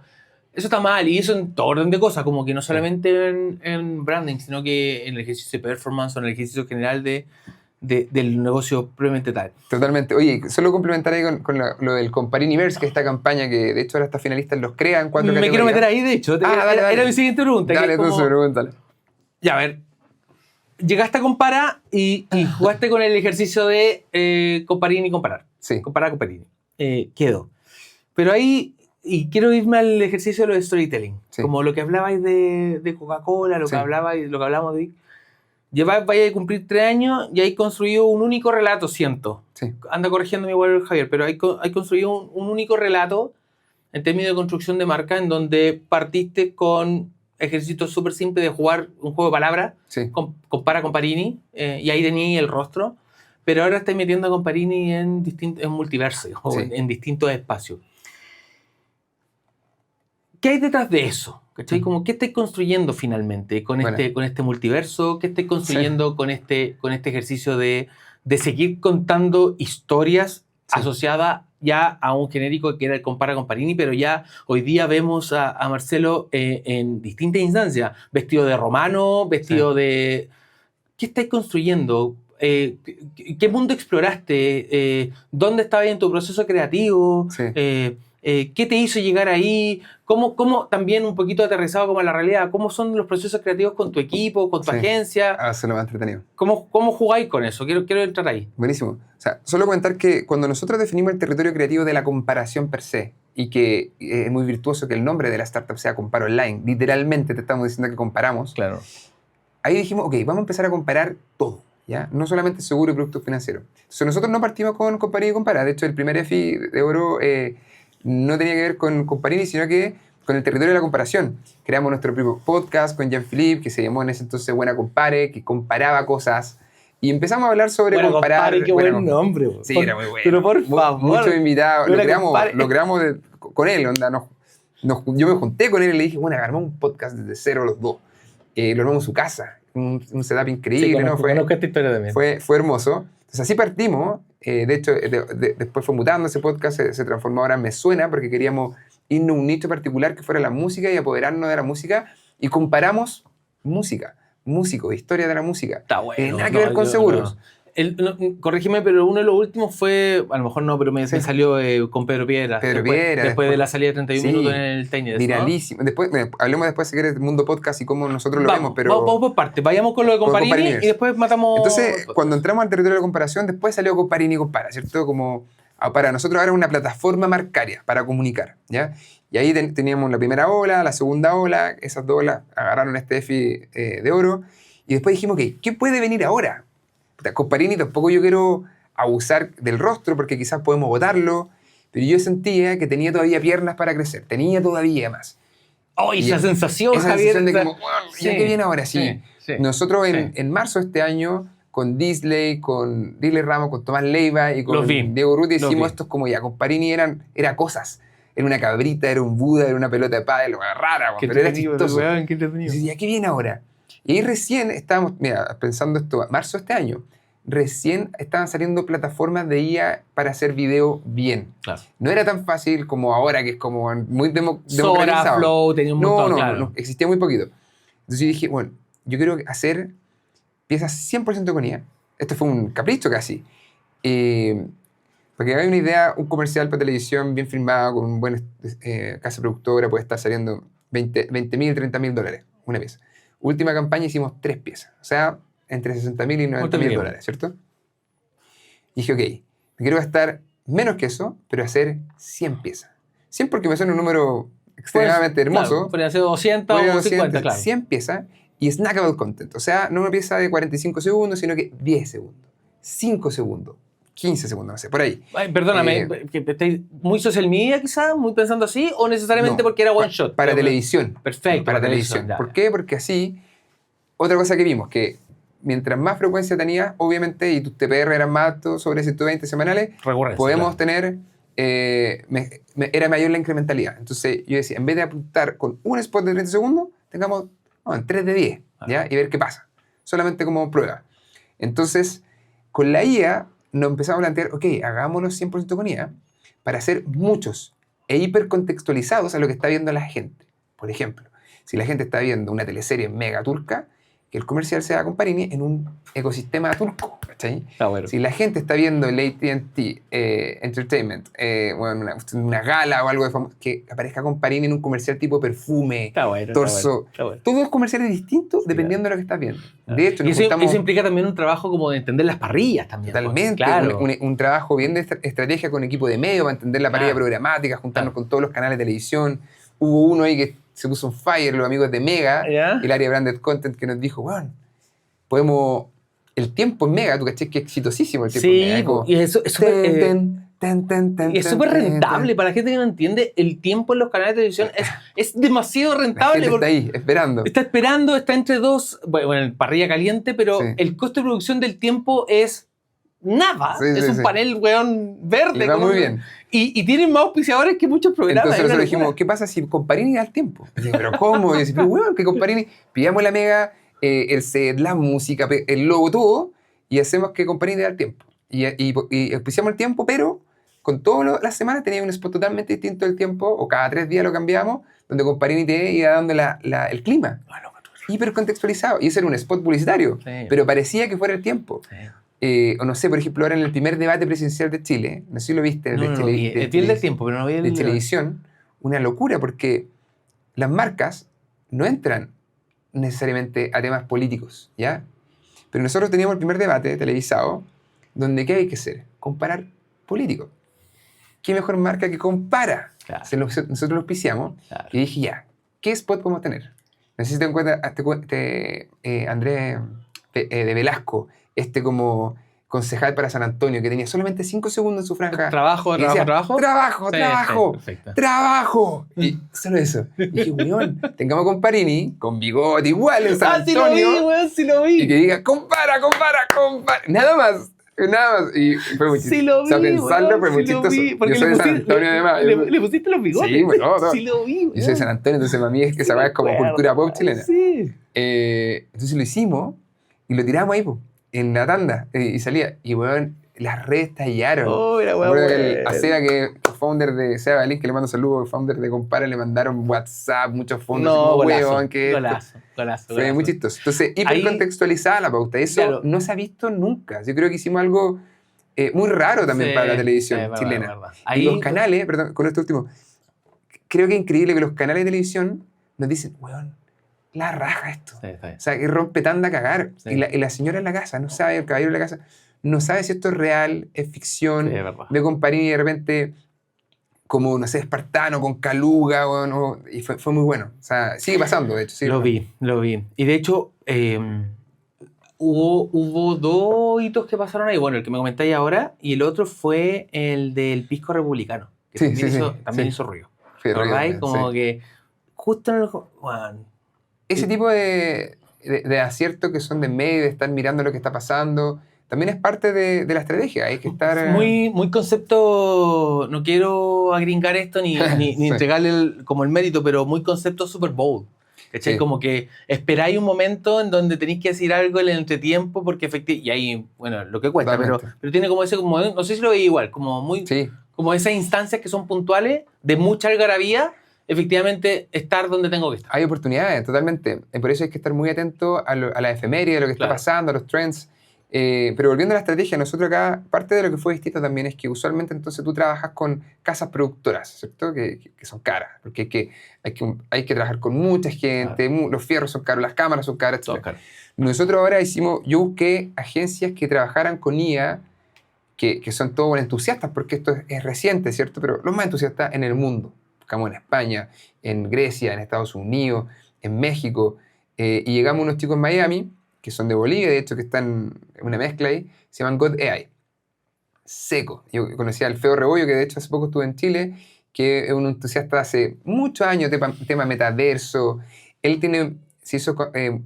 Eso está mal, y eso en todo orden de cosas, como que no solamente en branding, sino que en el ejercicio de performance o en el ejercicio general del negocio propiamente tal. Totalmente. Oye, solo complementar ahí con lo del Compariniverse, que es esta campaña que de hecho ahora está finalista en los CREA en 4 Me categorías. quiero meter ahí, de hecho. Dale. Era mi siguiente pregunta. Dale, que es como- entonces pregúntale. Ya, a ver. Llegaste a Compara y jugaste con el ejercicio de Comparini y comparar. Sí. Comparar Comparini. Quedó. Pero ahí, y quiero irme al ejercicio de los storytelling. Sí. Como lo que hablabais de Coca-Cola, lo Sí. que hablábamos de... Vaya a cumplir 3 años y hay construido un único relato, siento. Sí. Anda corrigiéndome igual el Javier, pero hay construido un único relato en términos de construcción de marca, en donde partiste con ejercicios súper simples de jugar un juego de palabras, Sí. compara con Comparini, y ahí tenías el rostro, pero ahora estás metiendo a Comparini en multiverso, o Sí. en distintos espacios. ¿qué hay detrás de eso? ¿Cachai? Como, ¿qué estáis construyendo finalmente con este multiverso? ¿Qué estáis construyendo con este ejercicio de seguir contando historias asociadas ya a un genérico que era el Compara con Parini, pero ya hoy día vemos a Marcelo en distintas instancias, vestido de romano, vestido de... ¿Qué estáis construyendo? ¿Qué mundo exploraste? ¿Dónde estabas en tu proceso creativo? Sí. ¿Qué te hizo llegar ahí? ¿Cómo también un poquito aterrizado como a la realidad? ¿Cómo son los procesos creativos con tu equipo, con tu agencia? Eso es lo más entretenido. ¿Cómo jugáis con eso? Quiero entrar ahí. Buenísimo. O sea, solo comentar que cuando nosotros definimos el territorio creativo de la comparación per se, y que es muy virtuoso que el nombre de la startup sea Compara Online, literalmente te estamos diciendo que comparamos. Claro. Ahí dijimos, ok, vamos a empezar a comparar todo, ¿ya? No solamente seguro y productos financieros. Entonces nosotros no partimos con Comparini y Compara. De hecho, el primer EFI de oro no tenía que ver con Comparini, sino que con el territorio de la comparación. Creamos nuestro propio podcast con Jean-Philippe, que se llamó en ese entonces Buena Compare, que comparaba cosas. Y empezamos a hablar sobre Buena comparar. Compare, qué buen nombre. Sí, era muy bueno. Pero por favor. Muchos invitados. Lo creamos con él. Onda, yo me junté con él y le dije, bueno, armamos un podcast desde cero los dos. Lo armamos en su casa. Un setup increíble. Sí, conozco esta historia también. Fue hermoso. Entonces así partimos. De hecho, después fue mutando ese podcast, se transformó ahora en Me Suena, porque queríamos irnos a un nicho particular que fuera la música y apoderarnos de la música, y comparamos músicos, historia de la música. Está bueno. Nada que ver con seguros. Corrígeme, pero uno de los últimos fue, a lo mejor no, pero me salió con Pedro Piedra. Después de la salida de 31 minutos en el Tiny Desk, viralísimo. ¿No? Después, hablemos después si quieres del mundo podcast y cómo nosotros lo vemos. Pero vamos por partes. Vayamos con lo de Comparini y después matamos... Entonces, cuando entramos al territorio de la comparación, después salió Comparini y Compara, ¿cierto? Como para nosotros ahora es una plataforma marcaria para comunicar, ¿ya? Y ahí teníamos la primera ola, la segunda ola, esas dos olas agarraron este EFI de oro, y después dijimos, ok, ¿qué puede venir ahora? Comparini tampoco yo quiero abusar del rostro porque quizás podemos botarlo, pero yo sentía que tenía todavía piernas para crecer, tenía todavía más. ¡Oh, esa sensación, Javier! Sensación de como, ¿ya qué viene ahora? Sí. Nosotros en marzo de este año, con Disley, con Disley Ramos, con Tomás Leiva y con Diego Ruti, decimos esto es como ya, Comparini era cosas. Era una cabrita, era un Buda, era una pelota de pádel, rara, pero era chistoso. Y ¿ya qué viene ahora? Y ahí recién estábamos, mira, pensando esto, marzo de este año, recién estaban saliendo plataformas de IA para hacer video bien. Claro. No era tan fácil como ahora, que es como muy democratizado. Sora, Flow, tenía un montón, no, existía muy poquito. Entonces yo dije, bueno, yo quiero hacer piezas 100% con IA. Esto fue un capricho casi. Porque hay una idea, un comercial para televisión bien filmado, con un buen casa productora, puede estar saliendo $20,000, $30,000, una pieza. Última campaña hicimos 3 piezas, o sea, entre $60,000 y $90,000, ¿cierto? Y dije, ok, me quiero gastar menos que eso, pero hacer 100 piezas. 100 porque me suena un número extremadamente hermoso. Claro, podría ser 200 o 50, claro. 100 piezas y snackable content, o sea, no una pieza de 45 segundos, sino que 10 segundos, 5 segundos, 15 segundos, no sé, por ahí. Ay, perdóname, que estáis muy social media quizás, muy pensando así, o necesariamente porque era one shot. Para televisión. Perfecto. Para televisión. ¿Por qué? Porque así, otra cosa que vimos, que mientras más frecuencia tenías, obviamente, y tus TPR eran más altos, sobre 120 semanales, podemos tener, era mayor la incrementalidad. Entonces yo decía, en vez de apuntar con un spot de 30 segundos, tengamos 3 de 10, ¿ya? Y ver qué pasa. Solamente como prueba. Entonces, con la IA, nos empezamos a plantear, ok, hagámoslo 100% con IA para hacer muchos e hipercontextualizados a lo que está viendo la gente. Por ejemplo, si la gente está viendo una teleserie mega turca, que el comercial sea Comparini en un ecosistema turco, ¿cachai? Bueno. Si la gente está viendo el AT&T Entertainment, una gala o algo de famoso, que aparezca Comparini en un comercial tipo perfume, torso. Está bueno. Todos los comerciales distintos dependiendo de lo que estás viendo. De hecho, eso implica también un trabajo como de entender las parrillas también. Totalmente. Claro. Un trabajo bien de estrategia con equipo de medio para entender la parrilla programática, juntarnos con todos los canales de televisión. Hubo uno ahí que se puso on fire, los amigos de Mega, y el área de Branded Content, que nos dijo, bueno, podemos... El tiempo en Mega, tú caché que es exitosísimo el tiempo en Mega. Y eso es súper rentable. Para la gente que no entiende, el tiempo en los canales de televisión es demasiado rentable. La gente está ahí, esperando. Está esperando, está entre dos, bueno, parrilla caliente, pero el costo de producción del tiempo es nada. Sí, Es sí, un sí. panel, weón, verde. Le va como- muy bien. Y tienen más auspiciadores que muchos programas. Entonces es una nosotros dijimos, locura. ¿qué pasa si Comparini da el tiempo? Y dije, ¿pero cómo? Y yo decía, pero bueno, que Comparini, pillamos la mega, el set, la música, el logo, todo, y hacemos que Comparini da el tiempo. Y auspiciamos el tiempo, pero con todas las semanas tenía un spot totalmente distinto del tiempo, o cada 3 días lo cambiamos, donde Comparini te iba dando el clima. Bueno, Hipercontextualizado. Y ese era un spot publicitario, Sí. pero parecía que fuera el tiempo. O no sé, por ejemplo, ahora en el primer debate presidencial de Chile, no sé si lo viste, No, no lo vi. Vi el del tiempo, pero no vi el de televisión, una locura, porque las marcas no entran necesariamente a temas políticos, ¿ya? Pero nosotros teníamos el primer debate televisado, donde ¿qué hay que hacer? Comparar políticos. ¿Qué mejor marca que compara? Claro. Nosotros lo auspiciamos, Claro. y dije, ya, ¿qué spot podemos tener? No sé si te encuentras, Andrés de Velasco, como concejal para San Antonio, que tenía solamente 5 segundos en su franja. Trabajo, y decía, trabajo. ¡Trabajo, Sí, trabajo! sí, perfecto. ¡Trabajo! Y solo eso. Y dije, weón, tengamos con Comparini, con bigote igual en San Sí lo vi, Antonio, weón, sí lo vi. y que diga, compara, compara, compara. Nada más. Nada más. Y fue muy chistoso. Sí lo vi, O sea, pensarlo weón, fue muy sí lo chistoso. vi, porque Yo soy de San Antonio, además. Le pusiste los bigotes. Sí, bueno, no. Sí lo vi, Yo soy de San Antonio, entonces para mí es que esa weá es como cultura pop chilena. Sí. Entonces lo hicimos y lo tiramos ahí, po, en la tanda. Y salía. Y weón, las redes tallaron. Oh, era Me acuerdo que weón. a Seba, que el founder de Seba Balín, que le mando saludos, el founder de Compara, le mandaron WhatsApp, muchos fondos. No, como, golazo, weón, que esto. golazo. Fue muy chistoso. Entonces, hipercontextualizada la pauta. Eso Claro. no se ha visto nunca. Yo creo que hicimos algo muy raro también Sí, para la televisión sí, verdad, chilena. verdad. Y Ahí, los canales, perdón, con esto último, creo que es increíble que los canales de televisión nos dicen, weón, la raja esto. Sí, está bien. O sea, que rompe tanda a cagar. Sí. Y la señora en la casa no sabe, el caballero en la casa, no sabe si esto es real, es ficción. Sí, es verdad. Ve Comparini de repente como, no sé, espartano, con caluga, y fue muy bueno. O sea, sigue pasando, de hecho. Sigue Lo pasando. vi. Y de hecho, hubo 2 hitos que pasaron ahí. Bueno, el que me comentáis ahora, y el otro fue el del pisco republicano, que Sí, también, sí, hizo, sí, también sí. hizo ruido. Fue ¿Verdad? horrible, Como sí. que justo en el... Bueno, Ese tipo de aciertos que son de medio, de estar mirando lo que está pasando, también es parte de la estrategia. Hay que estar... muy concepto, no quiero agringar esto ni Sí. entregarle como el mérito, pero muy concepto Super Bowl. ¿Cachai? Sí. Como que esperáis un momento en donde tenéis que decir algo en el entretiempo porque efectivamente, y ahí, bueno, lo que cuesta, Totalmente. pero tiene como ese, como, no sé si lo veis igual, como muy, Sí, como esas instancias que son puntuales, de mucha algarabía, efectivamente estar donde tengo que estar. hay oportunidades, totalmente. Por eso hay que estar muy atento a la efeméride, a lo que está Claro. pasando, a los trends. Pero volviendo a la estrategia, nosotros acá, parte de lo que fue distinto también es que usualmente entonces tú trabajas con casas productoras, ¿cierto? Que son caras, porque hay que trabajar con mucha gente, los fierros son caros, las cámaras son caras, etc. Todo caro. Nosotros ahora yo busqué agencias que trabajaran con IA, que son todos entusiastas, porque esto es reciente, ¿cierto? Pero los más entusiastas en el mundo. Buscamos en España, en Grecia, en Estados Unidos, en México, y llegamos unos chicos en Miami, que son de Bolivia, de hecho, que están en una mezcla ahí, se llaman God AI. Seco. Yo conocí al Feo Rebollo, que de hecho hace poco estuvo en Chile, que es un entusiasta hace muchos años de tema metaverso. Él se hizo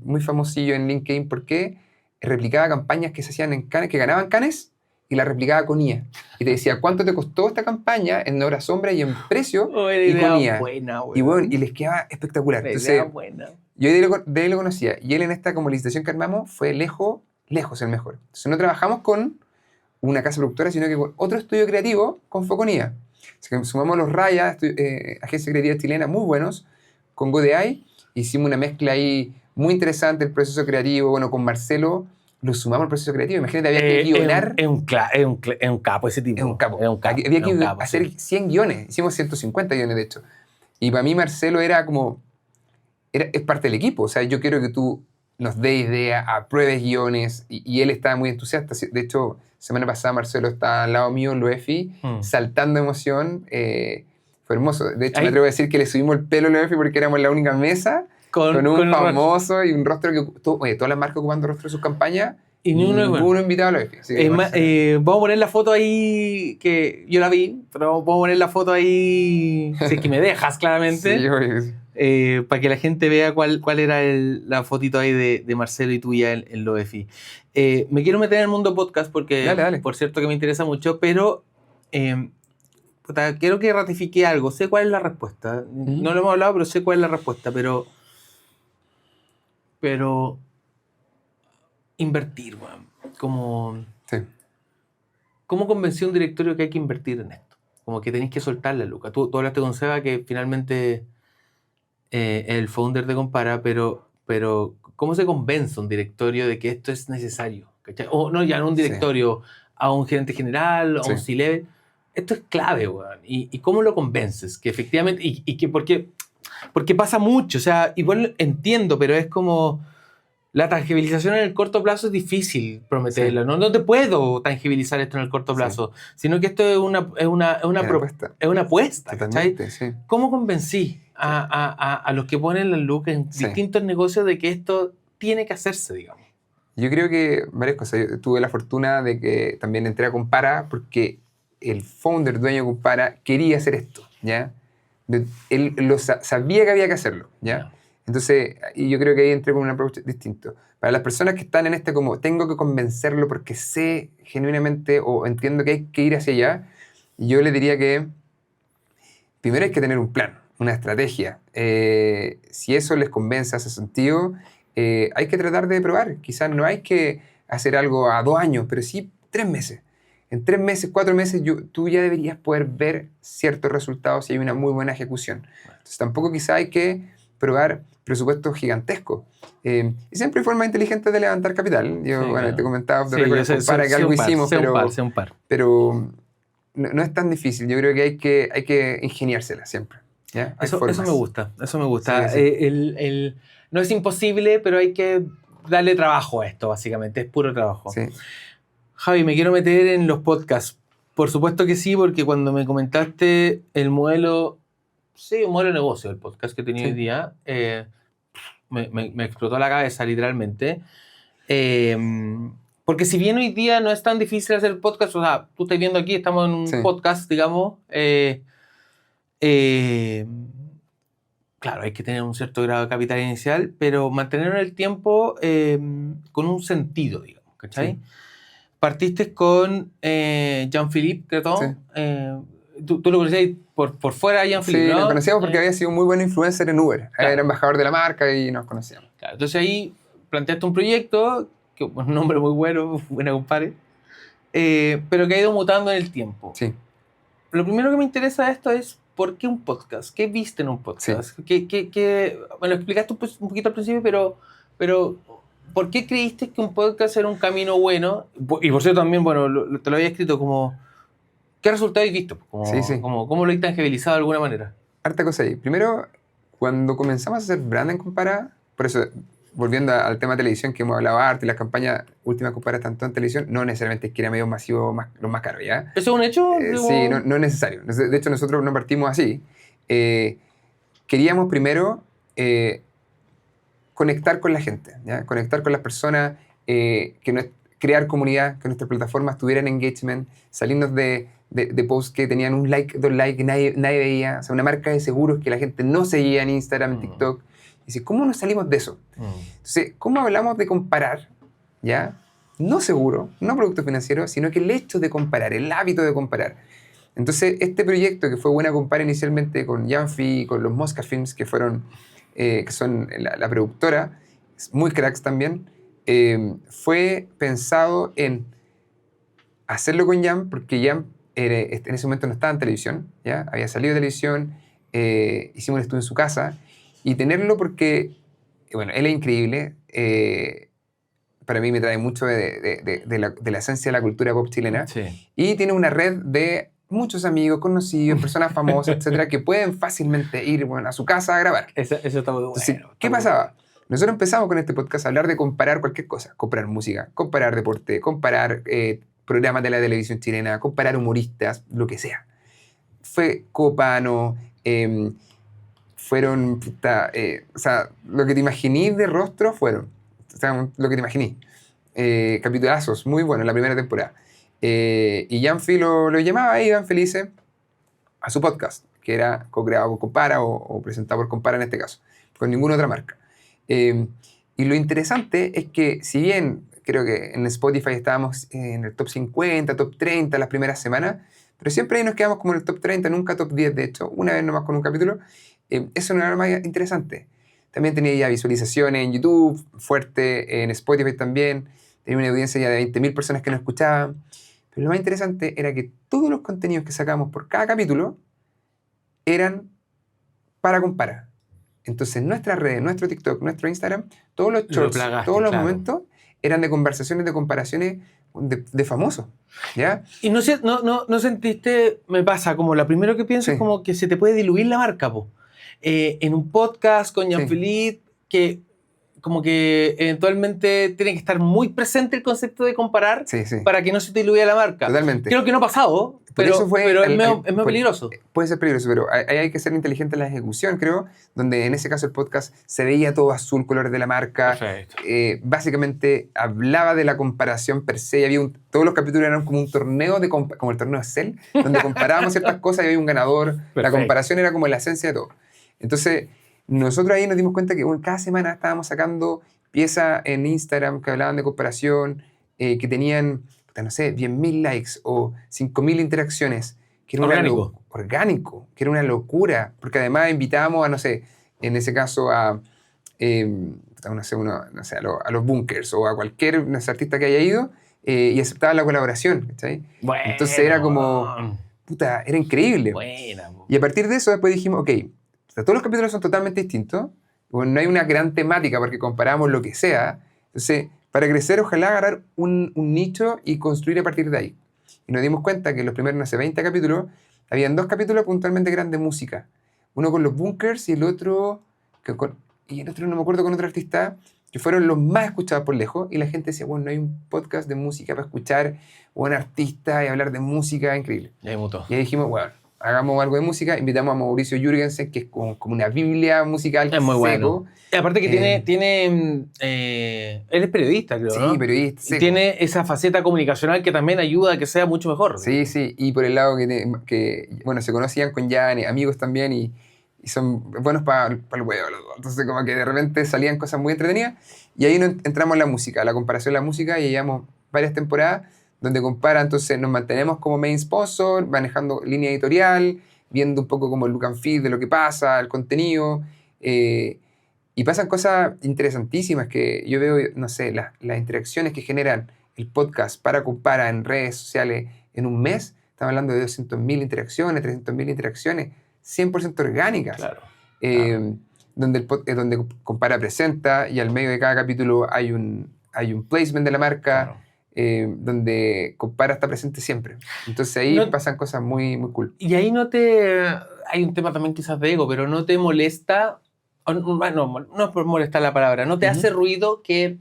muy famosillo en LinkedIn porque replicaba campañas que se hacían en Cannes, que ganaban Cannes, y la replicaba con IA. Y te decía, ¿cuánto te costó esta campaña en hora sombra y en precio? Y con IA. Buena, Y bueno, y les quedaba espectacular. Entonces, buena. yo de él lo conocía. Y él en esta como licitación que armamos fue lejos el mejor. Entonces no trabajamos con una casa productora, sino que con otro estudio creativo con foco en IA. Así que sumamos los Raya, agencias creativas chilenas muy buenos, con GoDI. Hicimos una mezcla ahí muy interesante, el proceso creativo. Bueno, con Marcelo lo sumamos al proceso creativo. Imagínate, había que guionar. Es un capo ese tipo. Es un capo. Es un capo. Había que es un capo, hacer sí. 100 guiones. Hicimos 150 guiones, de hecho. Y para mí Marcelo era como... es parte del equipo. O sea, yo quiero que tú nos dé ideas, apruebes guiones. Y él estaba muy entusiasta. De hecho, semana pasada Marcelo estaba al lado mío en lo EFI, saltando de emoción. Fue hermoso. De hecho, me atrevo a decir que le subimos el pelo a lo EFI porque éramos la única mesa con un famoso y un rostro que... todas las marcas ocupando rostro de sus campañas. Y ni uno es bueno. Ninguno invitado a lo EFI. Es más, vamos a poner la foto ahí, que yo la vi, pero vamos a poner la foto ahí, si es que me dejas, claramente. Sí, para que la gente vea cuál era la fotito ahí de Marcelo y tuya en Loefi. Me quiero meter en el mundo podcast porque, Dale. por cierto, que me interesa mucho, pero quiero que ratifique algo. Sé cuál es la respuesta. No lo hemos hablado, pero sé cuál es la respuesta. Pero invertir, weón. Sí. ¿Cómo convenció a un directorio que hay que invertir en esto? Como que tenéis que soltarle, Luca. Tú hablaste con Seba, que finalmente el founder de Compara, pero ¿cómo se convence a un directorio de que esto es necesario? ¿Cachai? O no, ya no un directorio, a un gerente general, a un C-level. Esto es clave, weón. ¿Y cómo lo convences? Que efectivamente, porque pasa mucho, o sea, igual entiendo, pero es como la tangibilización en el corto plazo es difícil prometerla. Sí. No te puedo tangibilizar esto en el corto plazo, sino que esto es una apuesta. es una apuesta. Totalmente, ¿cachai? sí. ¿Cómo convencí a los que ponen la luz en distintos negocios de que esto tiene que hacerse, digamos? Yo creo que varias cosas. Yo tuve la fortuna de que también entré a Compara porque el founder, dueño de Compara, quería hacer esto, ¿ya? Él sabía que había que hacerlo, ¿ya? Entonces, y yo creo que ahí entré con un approach distinto. Para las personas que están en como tengo que convencerlo porque sé genuinamente o entiendo que hay que ir hacia allá, yo le diría que primero hay que tener un plan, una estrategia. Si eso les convence, hace sentido, hay que tratar de probar. Quizás no hay que hacer algo a 2 años, pero sí 3 meses. En 3 meses, 4 meses, tú ya deberías poder ver ciertos resultados si hay una muy buena ejecución. Entonces tampoco quizás hay que probar presupuestos gigantescos. Y siempre hay formas inteligentes de levantar capital. Yo, te comentaba de Compara que algo hicimos, pero no es tan difícil. Yo creo que hay que ingeniársela siempre. ¿Ya? Eso me gusta. Sí. No es imposible, pero hay que darle trabajo a esto, básicamente. Es puro trabajo. Sí. Javi, me quiero meter en los podcasts. Por supuesto que sí, porque cuando me comentaste el modelo, un modelo de negocio del podcast que tenía hoy día, me explotó la cabeza, literalmente. Porque si bien hoy día no es tan difícil hacer podcast, o sea, tú estás viendo aquí, estamos en un podcast, digamos, claro, hay que tener un cierto grado de capital inicial, pero mantenerlo en el tiempo con un sentido, digamos, ¿cachai? Sí. Partiste con Jean-Philippe Creton. Sí. Tú lo conocías por fuera de Jean-Philippe, ¿no? Sí, nos conocíamos porque había sido un muy buen influencer en Uber. Claro. Era embajador de la marca y nos conocíamos. Claro, entonces ahí planteaste un proyecto, que un nombre muy bueno, buena compadre, pero que ha ido mutando en el tiempo. Sí. Lo primero que me interesa de esto es ¿por qué un podcast? ¿Qué viste en un podcast? Sí. Me lo explicaste un poquito al principio, pero ¿por qué creíste que un podcast era un camino bueno? Y por cierto también, bueno, te lo había escrito como ¿qué resultado habéis visto? ¿Cómo lo habéis tangibilizado de alguna manera? Harta cosa ahí. Primero, cuando comenzamos a hacer brand en Compara, por eso, volviendo al tema de televisión que hemos hablado harto y las campañas últimas Compara tanto en televisión, no necesariamente es que era medio masivo los más caros, ¿ya? ¿Eso es un hecho? Sí, no es necesario. De hecho, nosotros no partimos así. Queríamos primero conectar con la gente, ¿ya? Conectar con las personas, crear comunidad, que nuestras plataformas tuvieran engagement, salirnos de posts que tenían un like, 2 likes, nadie veía, o sea, una marca de seguros que la gente no seguía en Instagram, en TikTok. Y dice, ¿cómo nos salimos de eso? Entonces, ¿cómo hablamos de comparar? ¿Ya? No seguro, no producto financiero, sino que el hecho de comparar, el hábito de comparar. Entonces, este proyecto que fue Buena Compara inicialmente con Janfi, con los Mosca Films, que son la productora, muy cracks también, fue pensado en hacerlo con Jan, porque Jan en ese momento no estaba en televisión, ¿ya? Había salido de televisión, hicimos un estudio en su casa, y tenerlo porque, bueno, él es increíble, para mí me trae mucho de la esencia de la cultura pop chilena, y tiene una red de muchos amigos, conocidos, personas famosas, etcétera, que pueden fácilmente ir a su casa a grabar. Eso está muy bueno. Entonces, ¿qué pasaba? Nosotros empezamos con este podcast a hablar de comparar cualquier cosa. Comparar música, comparar deporte, comparar programas de la televisión chilena, comparar humoristas, lo que sea. Fue Copano, fueron, o sea, lo que te imaginís de rostro fueron, o sea, lo que te imaginís. Capitulazos, muy buenos, la primera temporada. Y Janfi lo llamaba, iban felices a su podcast, que era co-creado por Compara o presentado por Compara en este caso, con ninguna otra marca. Y lo interesante es que, si bien creo que en Spotify estábamos en el top 50, top 30 las primeras semanas, pero siempre ahí nos quedamos como en el top 30, nunca top 10 de hecho, una vez nomás con un capítulo. Eso no era lo más interesante. También tenía ya visualizaciones en YouTube, fuerte en Spotify también, tenía una audiencia ya de 20.000 personas que nos escuchaban. Pero lo más interesante era que todos los contenidos que sacamos por cada capítulo eran para Compara. Entonces, nuestras redes, nuestro TikTok, nuestro Instagram, todos los shorts, todos los momentos eran de conversaciones, de comparaciones de famosos, ¿ya? Y no sentiste, me pasa, como lo primero que pienso es como que se te puede diluir la marca, po. En un podcast con Jean-Philippe, que como que eventualmente tiene que estar muy presente el concepto de comparar para que no se te diluya la marca. Totalmente. Creo que no ha pasado, pero es medio peligroso. Puede ser peligroso, pero hay que ser inteligente en la ejecución, creo, donde en ese caso el podcast se veía todo azul, colores de la marca. Básicamente hablaba de la comparación per se. Todos los capítulos eran como un torneo, como el torneo Excel, donde comparábamos ciertas cosas y había un ganador. Perfecto. La comparación era como la esencia de todo. Entonces, nosotros ahí nos dimos cuenta que cada semana estábamos sacando piezas en Instagram que hablaban de comparación, que tenían, no sé, 10.000 likes o 5.000 interacciones. Que era orgánico, que era una locura, porque además invitábamos a, no sé, en ese caso a los Bunkers o a cualquier artista que haya ido y aceptaba la colaboración, ¿cachai? Bueno, entonces era como, era increíble. Buena, y a partir de eso después dijimos, ok, todos los capítulos son totalmente distintos, bueno, no hay una gran temática porque comparamos lo que sea, entonces para crecer ojalá agarrar un nicho y construir a partir de ahí. Y nos dimos cuenta que en los primeros, no sé, 20 capítulos, habían 2 capítulos puntualmente grandes de música. Uno con los Bunkers y el otro no me acuerdo, con otro artista, que fueron los más escuchados por lejos. Y la gente decía, bueno, no hay un podcast de música para escuchar un artista y hablar de música, increíble. Y ahí mutó. Y ahí dijimos, bueno, hagamos algo de música. Invitamos a Mauricio Jürgensen, que es como una biblia musical. Es muy seco. Bueno. Y aparte que tiene él es periodista, creo, ¿no? Sí, periodista. Y tiene esa faceta comunicacional que también ayuda a que sea mucho mejor. Sí, sí. Y por el lado que bueno, se conocían con Jan, amigos también, y son buenos para el huevo los dos. Entonces, como que de repente salían cosas muy entretenidas. Y ahí entramos en la música, la comparación de la música, y llevamos varias temporadas donde compara. Entonces, nos mantenemos como main sponsor, manejando línea editorial, viendo un poco como el look and feel de lo que pasa, el contenido. Y pasan cosas interesantísimas que yo veo, no sé, las interacciones que generan el podcast para Compara en redes sociales en un mes. Estamos hablando de 200.000 interacciones, 300.000 interacciones, 100% orgánicas. Claro. Donde Compara presenta y al medio de cada capítulo hay un placement de la marca, donde Compara está presente siempre. Entonces ahí pasan cosas muy, muy cool. Y ahí hay un tema también quizás de ego, pero no te molesta, no es por molestar la palabra, no te hace ruido que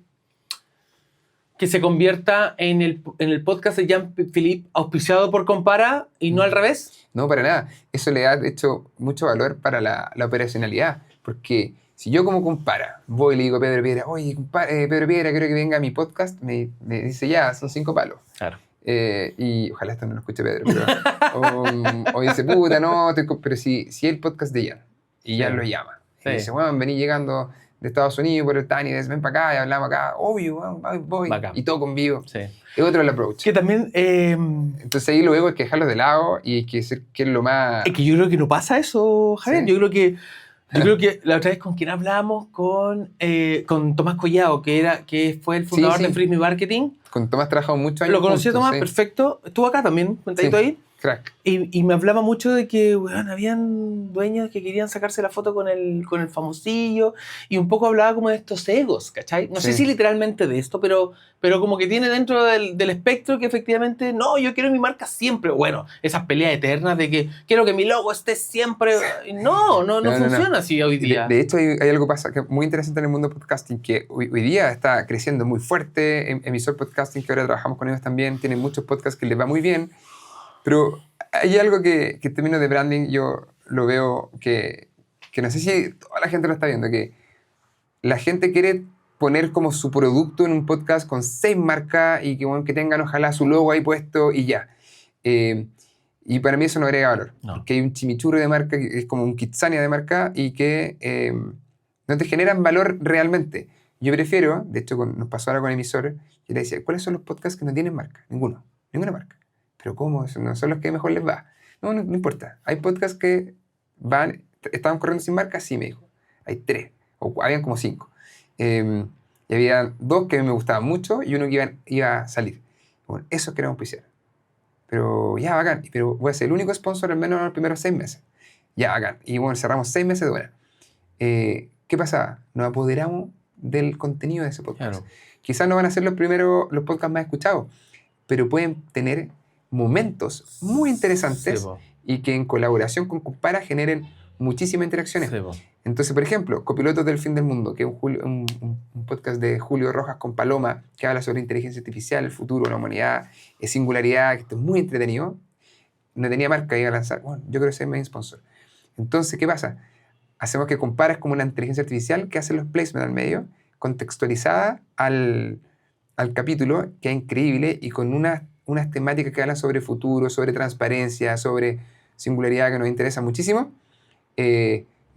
se convierta en el podcast de Jean-Philippe auspiciado por Compara y no al revés? No, para nada. Eso le da, de hecho, mucho valor para la operacionalidad. Porque si yo como Compara voy y le digo a Pedro Piedra, oye, Pedro Piedra, quiero que venga a mi podcast, me dice, ya, son 5 palos. Claro. Y ojalá esto no lo escuche Pedro, pero o dice, puta, no, pero si es el podcast de Jan, y Jan lo llama. Y dice, bueno, vení llegando de Estados Unidos por el Tiny, ven para acá y hablamos acá, obvio, voy. Y todo conmigo. Sí. Es otro el approach. Que también... Entonces ahí luego hay que dejarlos de lado y hay que ser que es lo más... Es que yo creo que no pasa eso, Javier. Sí. Yo creo que la otra vez con quien hablamos, con Tomás Collado, que fue el fundador de Frisbee Marketing. Con Tomás trabajamos muchos años. Lo conocí a Tomás, sí. Perfecto. Estuvo acá también, contadito ahí. Crack. Y me hablaba mucho de que, bueno, habían dueños que querían sacarse la foto con el famosillo, y un poco hablaba como de estos egos, ¿cachai? No sé si literalmente de esto, pero como que tiene dentro del espectro que efectivamente, no, yo quiero mi marca siempre. Bueno, esas peleas eternas de que quiero que mi logo esté siempre. No funciona así hoy día. De hecho, hay algo que es muy interesante en el mundo podcasting, que hoy día está creciendo muy fuerte. Emisor Podcasting, que ahora trabajamos con ellos también, tienen muchos podcasts que les va muy bien. Pero hay algo que en términos de branding yo lo veo que no sé si toda la gente lo está viendo, que la gente quiere poner como su producto en un podcast con 6 marcas y que tengan ojalá su logo ahí puesto y ya. Y Y para mí eso no agrega valor. No. Porque hay un chimichurri de marca que es como un Kitsania de marca y que no te generan valor realmente. Yo prefiero, de hecho nos pasó ahora con el emisor, yo le decía, ¿cuáles son los podcasts que no tienen marca? Ninguna marca. ¿Pero cómo? No son los que mejor les va. No importa. Hay podcasts que estaban corriendo sin marca, sí, me dijo. Hay 3, o habían como 5. Y había 2 que me gustaban mucho y uno que iba a salir. Bueno, esos queremos auspiciar. Pero ya, bacán. Pero voy a ser el único sponsor al menos en los primeros 6 meses. Ya, bacán. Y bueno, cerramos 6 meses de buena. ¿Qué pasaba? Nos apoderamos del contenido de ese podcast. Claro. Quizás no van a ser los podcasts más escuchados, pero pueden tener momentos muy interesantes Sí, po. y que en colaboración con Compara generen muchísimas interacciones. Sí, po. Entonces, por ejemplo, Copilotos del Fin del Mundo, que es un podcast de Julio Rojas con Paloma, que habla sobre inteligencia artificial, el futuro, la humanidad, singularidad, que esto es muy entretenido. No tenía marca, iba a lanzar. Bueno, yo creo que soy main sponsor. Entonces, ¿qué pasa? Hacemos que Compara es como una inteligencia artificial que hace los placements al medio, contextualizada al capítulo, que es increíble, y con unas temáticas que hablan sobre futuro, sobre transparencia, sobre singularidad, que nos interesa muchísimo.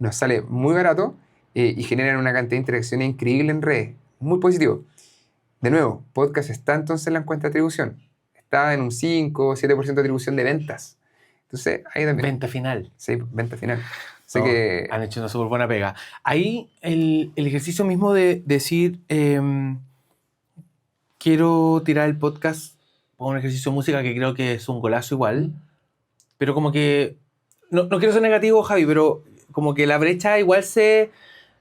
Nos sale muy barato y generan una cantidad de interacciones increíble en redes. Muy positivo. De nuevo, podcast está entonces en la cuenta de atribución. Está en un 5 o 7% de atribución de ventas. Entonces, ahí también. Venta final. Sí, venta final. Sé No, que... Han hecho una súper buena pega. Ahí el ejercicio mismo de decir, quiero tirar el podcast por un ejercicio de música que creo que es un golazo igual, pero como que, no quiero ser negativo, Javi, pero como que la brecha igual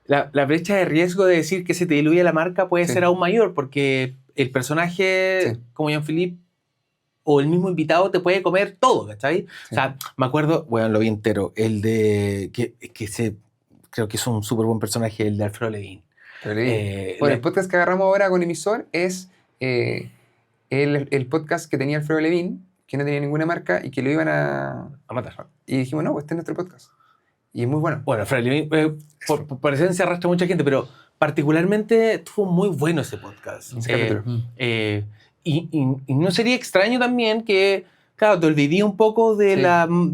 la brecha de riesgo de decir que se te diluye la marca puede Sí. ser aún mayor, porque el personaje, Sí. como Jean-Philippe, o el mismo invitado te puede comer todo, ¿cachai? Sí. O sea, me acuerdo, bueno, lo vi entero, el de, creo que es un súper buen personaje, el de Alfredo Levin. Bueno, el podcast que agarramos ahora con emisor es el podcast que tenía Alfredo Levin, que no tenía ninguna marca y que lo iban a matar. Y dijimos, no, este es nuestro podcast. Y es muy bueno. Bueno, Alfredo Levin, por esencia arrastra mucha gente, pero particularmente estuvo muy bueno ese podcast. Ese capítulo. Y no sería extraño también que, claro, te olvidé un poco de, Sí.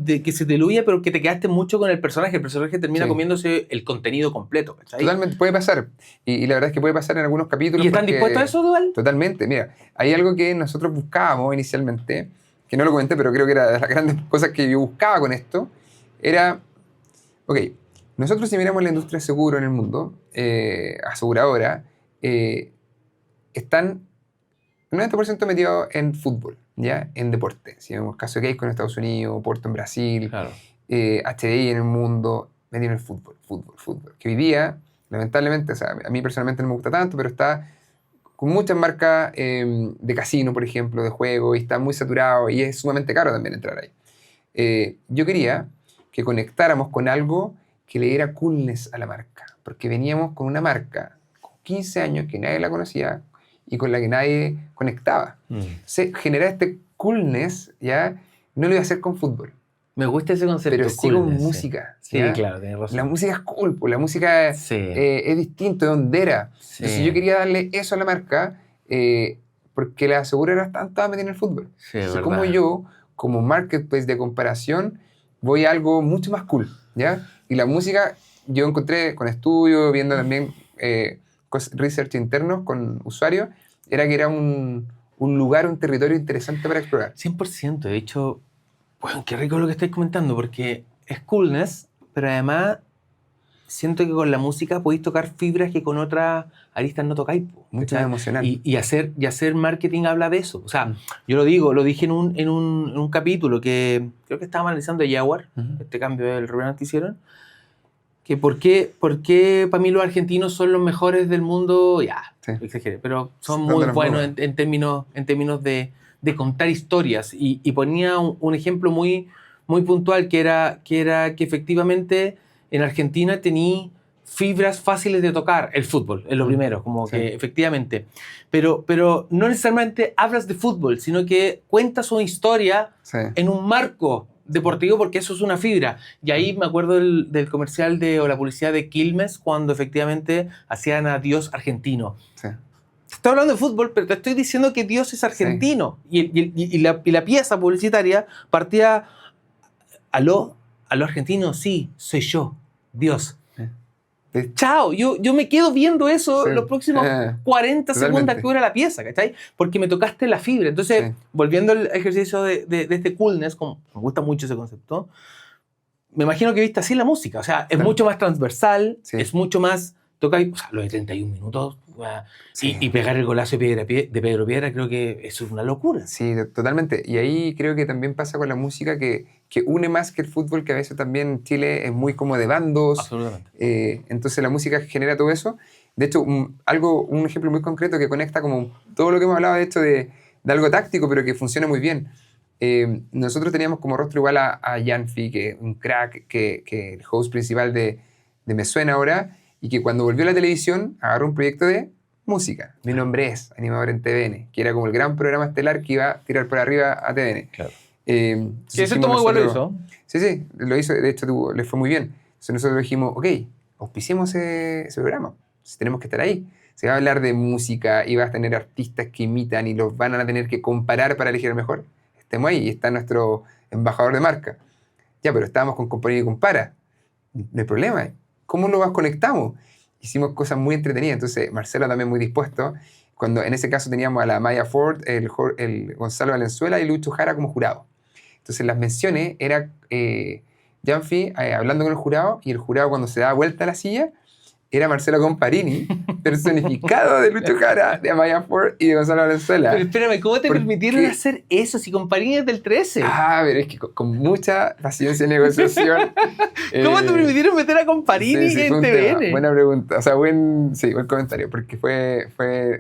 de que se te diluya, pero que te quedaste mucho con el personaje. El personaje termina Sí. comiéndose el contenido completo, ¿cachai? Totalmente, puede pasar. Y la verdad es que puede pasar en algunos capítulos. ¿Y están porque- dispuestos a eso, Duval? Totalmente. Mira, hay algo que nosotros buscábamos inicialmente, que no lo comenté, pero creo que era de las grandes cosas que yo buscaba con esto, era, ok, nosotros si miramos la industria de seguro en el mundo, aseguradora, están 90% metidos en fútbol, ¿ya? En deporte. Si vemos caso de Keiko en Estados Unidos, Porto en Brasil, Claro. HDI en el mundo, metido en el fútbol. Que hoy día, lamentablemente, o sea, a mí personalmente no me gusta tanto, pero está con muchas marcas de casino, por ejemplo, de juego, y está muy saturado y es sumamente caro también entrar ahí. Yo quería que conectáramos con algo que le diera coolness a la marca, porque veníamos con una marca con 15 años que nadie la conocía y con la que nadie conectaba. Generar este coolness, ¿ya? No lo iba a hacer con fútbol, Me gusta ese concepto. pero sí con coolness, sí. música. Sí, ¿ya? claro, tienes razón. La música es cool, pues, la música Sí. es distinto, es hondera. Sí. Entonces yo quería darle eso a la marca porque la aseguradora estaba metida en el fútbol. Sí, es Entonces, verdad. como yo, como marketplace de comparación, voy a algo mucho más cool, ¿ya? Y la música, yo encontré con estudios, viendo también research internos con usuarios, era que era un lugar, un territorio interesante para explorar. 100%. De hecho, bueno, qué rico lo que estáis comentando, porque es coolness, pero además siento que con la música podéis tocar fibras que con otras aristas no tocáis. po, Mucho ¿cachai? más emocional. Y hacer marketing habla de eso. O sea, yo lo dije en un capítulo que creo que estábamos analizando Jaguar, este cambio del rebrand que hicieron, que por qué para mí los argentinos son los mejores del mundo, ya, Sí. exageré, pero son Sí, muy dándonos buenos broma. en términos de contar historias. Y ponía un ejemplo muy, muy puntual que era que efectivamente en Argentina tenía fibras fáciles de tocar. El fútbol es lo primero, como Sí. que efectivamente. Pero no necesariamente hablas de fútbol, sino que cuentas una historia Sí. en un marco deportivo, porque eso es una fibra. Y ahí me acuerdo del comercial o la publicidad de Quilmes, cuando efectivamente hacían a Dios argentino. Sí. Estoy hablando de fútbol, pero te estoy diciendo que Dios es argentino. Y la pieza publicitaria partía aló argentino, sí, soy yo, Dios. Chao, yo me quedo viendo eso los próximos 40 segundos que dura la pieza, ¿cachai? Porque me tocaste la fibra. Entonces, volviendo al ejercicio de este coolness, como me gusta mucho ese concepto, me imagino que viste así la música. O sea, es mucho más transversal, es mucho más... Toca, o sea, los de 31 minutos y pegar el golazo de Pedro Piedra, creo que eso es una locura. Sí, totalmente. Y ahí creo que también pasa con la música que une más que el fútbol, que a veces también Chile es muy como de bandos. Absolutamente. Entonces la música genera todo eso. De hecho, un ejemplo muy concreto que conecta como todo lo que hemos hablado de esto de algo táctico, pero que funciona muy bien. Nosotros teníamos como rostro igual a Janfi, que es un crack, que el host principal de Me Suena Ahora, y que cuando volvió a la televisión agarró un proyecto de música. Mi nombre es animador en TVN, que era como el gran programa estelar que iba a tirar por arriba a TVN. Claro. Que eso muy igual lo hizo. Sí, lo hizo, de hecho le fue muy bien. Entonces nosotros dijimos, ok, auspiciemos ese programa, tenemos que estar ahí. Se va a hablar de música y vas a tener artistas que imitan y los van a tener que comparar para elegir el mejor. Estemos ahí y está nuestro embajador de marca. Ya, pero estábamos con Compañía y Compara. No hay problema. ¿Cómo lo conectamos? Hicimos cosas muy entretenidas. Entonces, Marcelo también muy dispuesto. Cuando en ese caso teníamos a la Maya Ford, el Gonzalo Valenzuela y Lucho Jara como jurado. Entonces, las menciones era Janfi hablando con el jurado, y el jurado, cuando se daba vuelta a la silla, era Marcelo Comparini, personificado de Lucho Jara, de Amaya Ford y de Gonzalo Valenzuela. Pero espérame, ¿cómo te permitieron hacer eso si Comparini es del 13? Pero es que con mucha paciencia y negociación. ¿Cómo te permitieron meter a Comparini en TVN? Buena pregunta, o sea, buen comentario, porque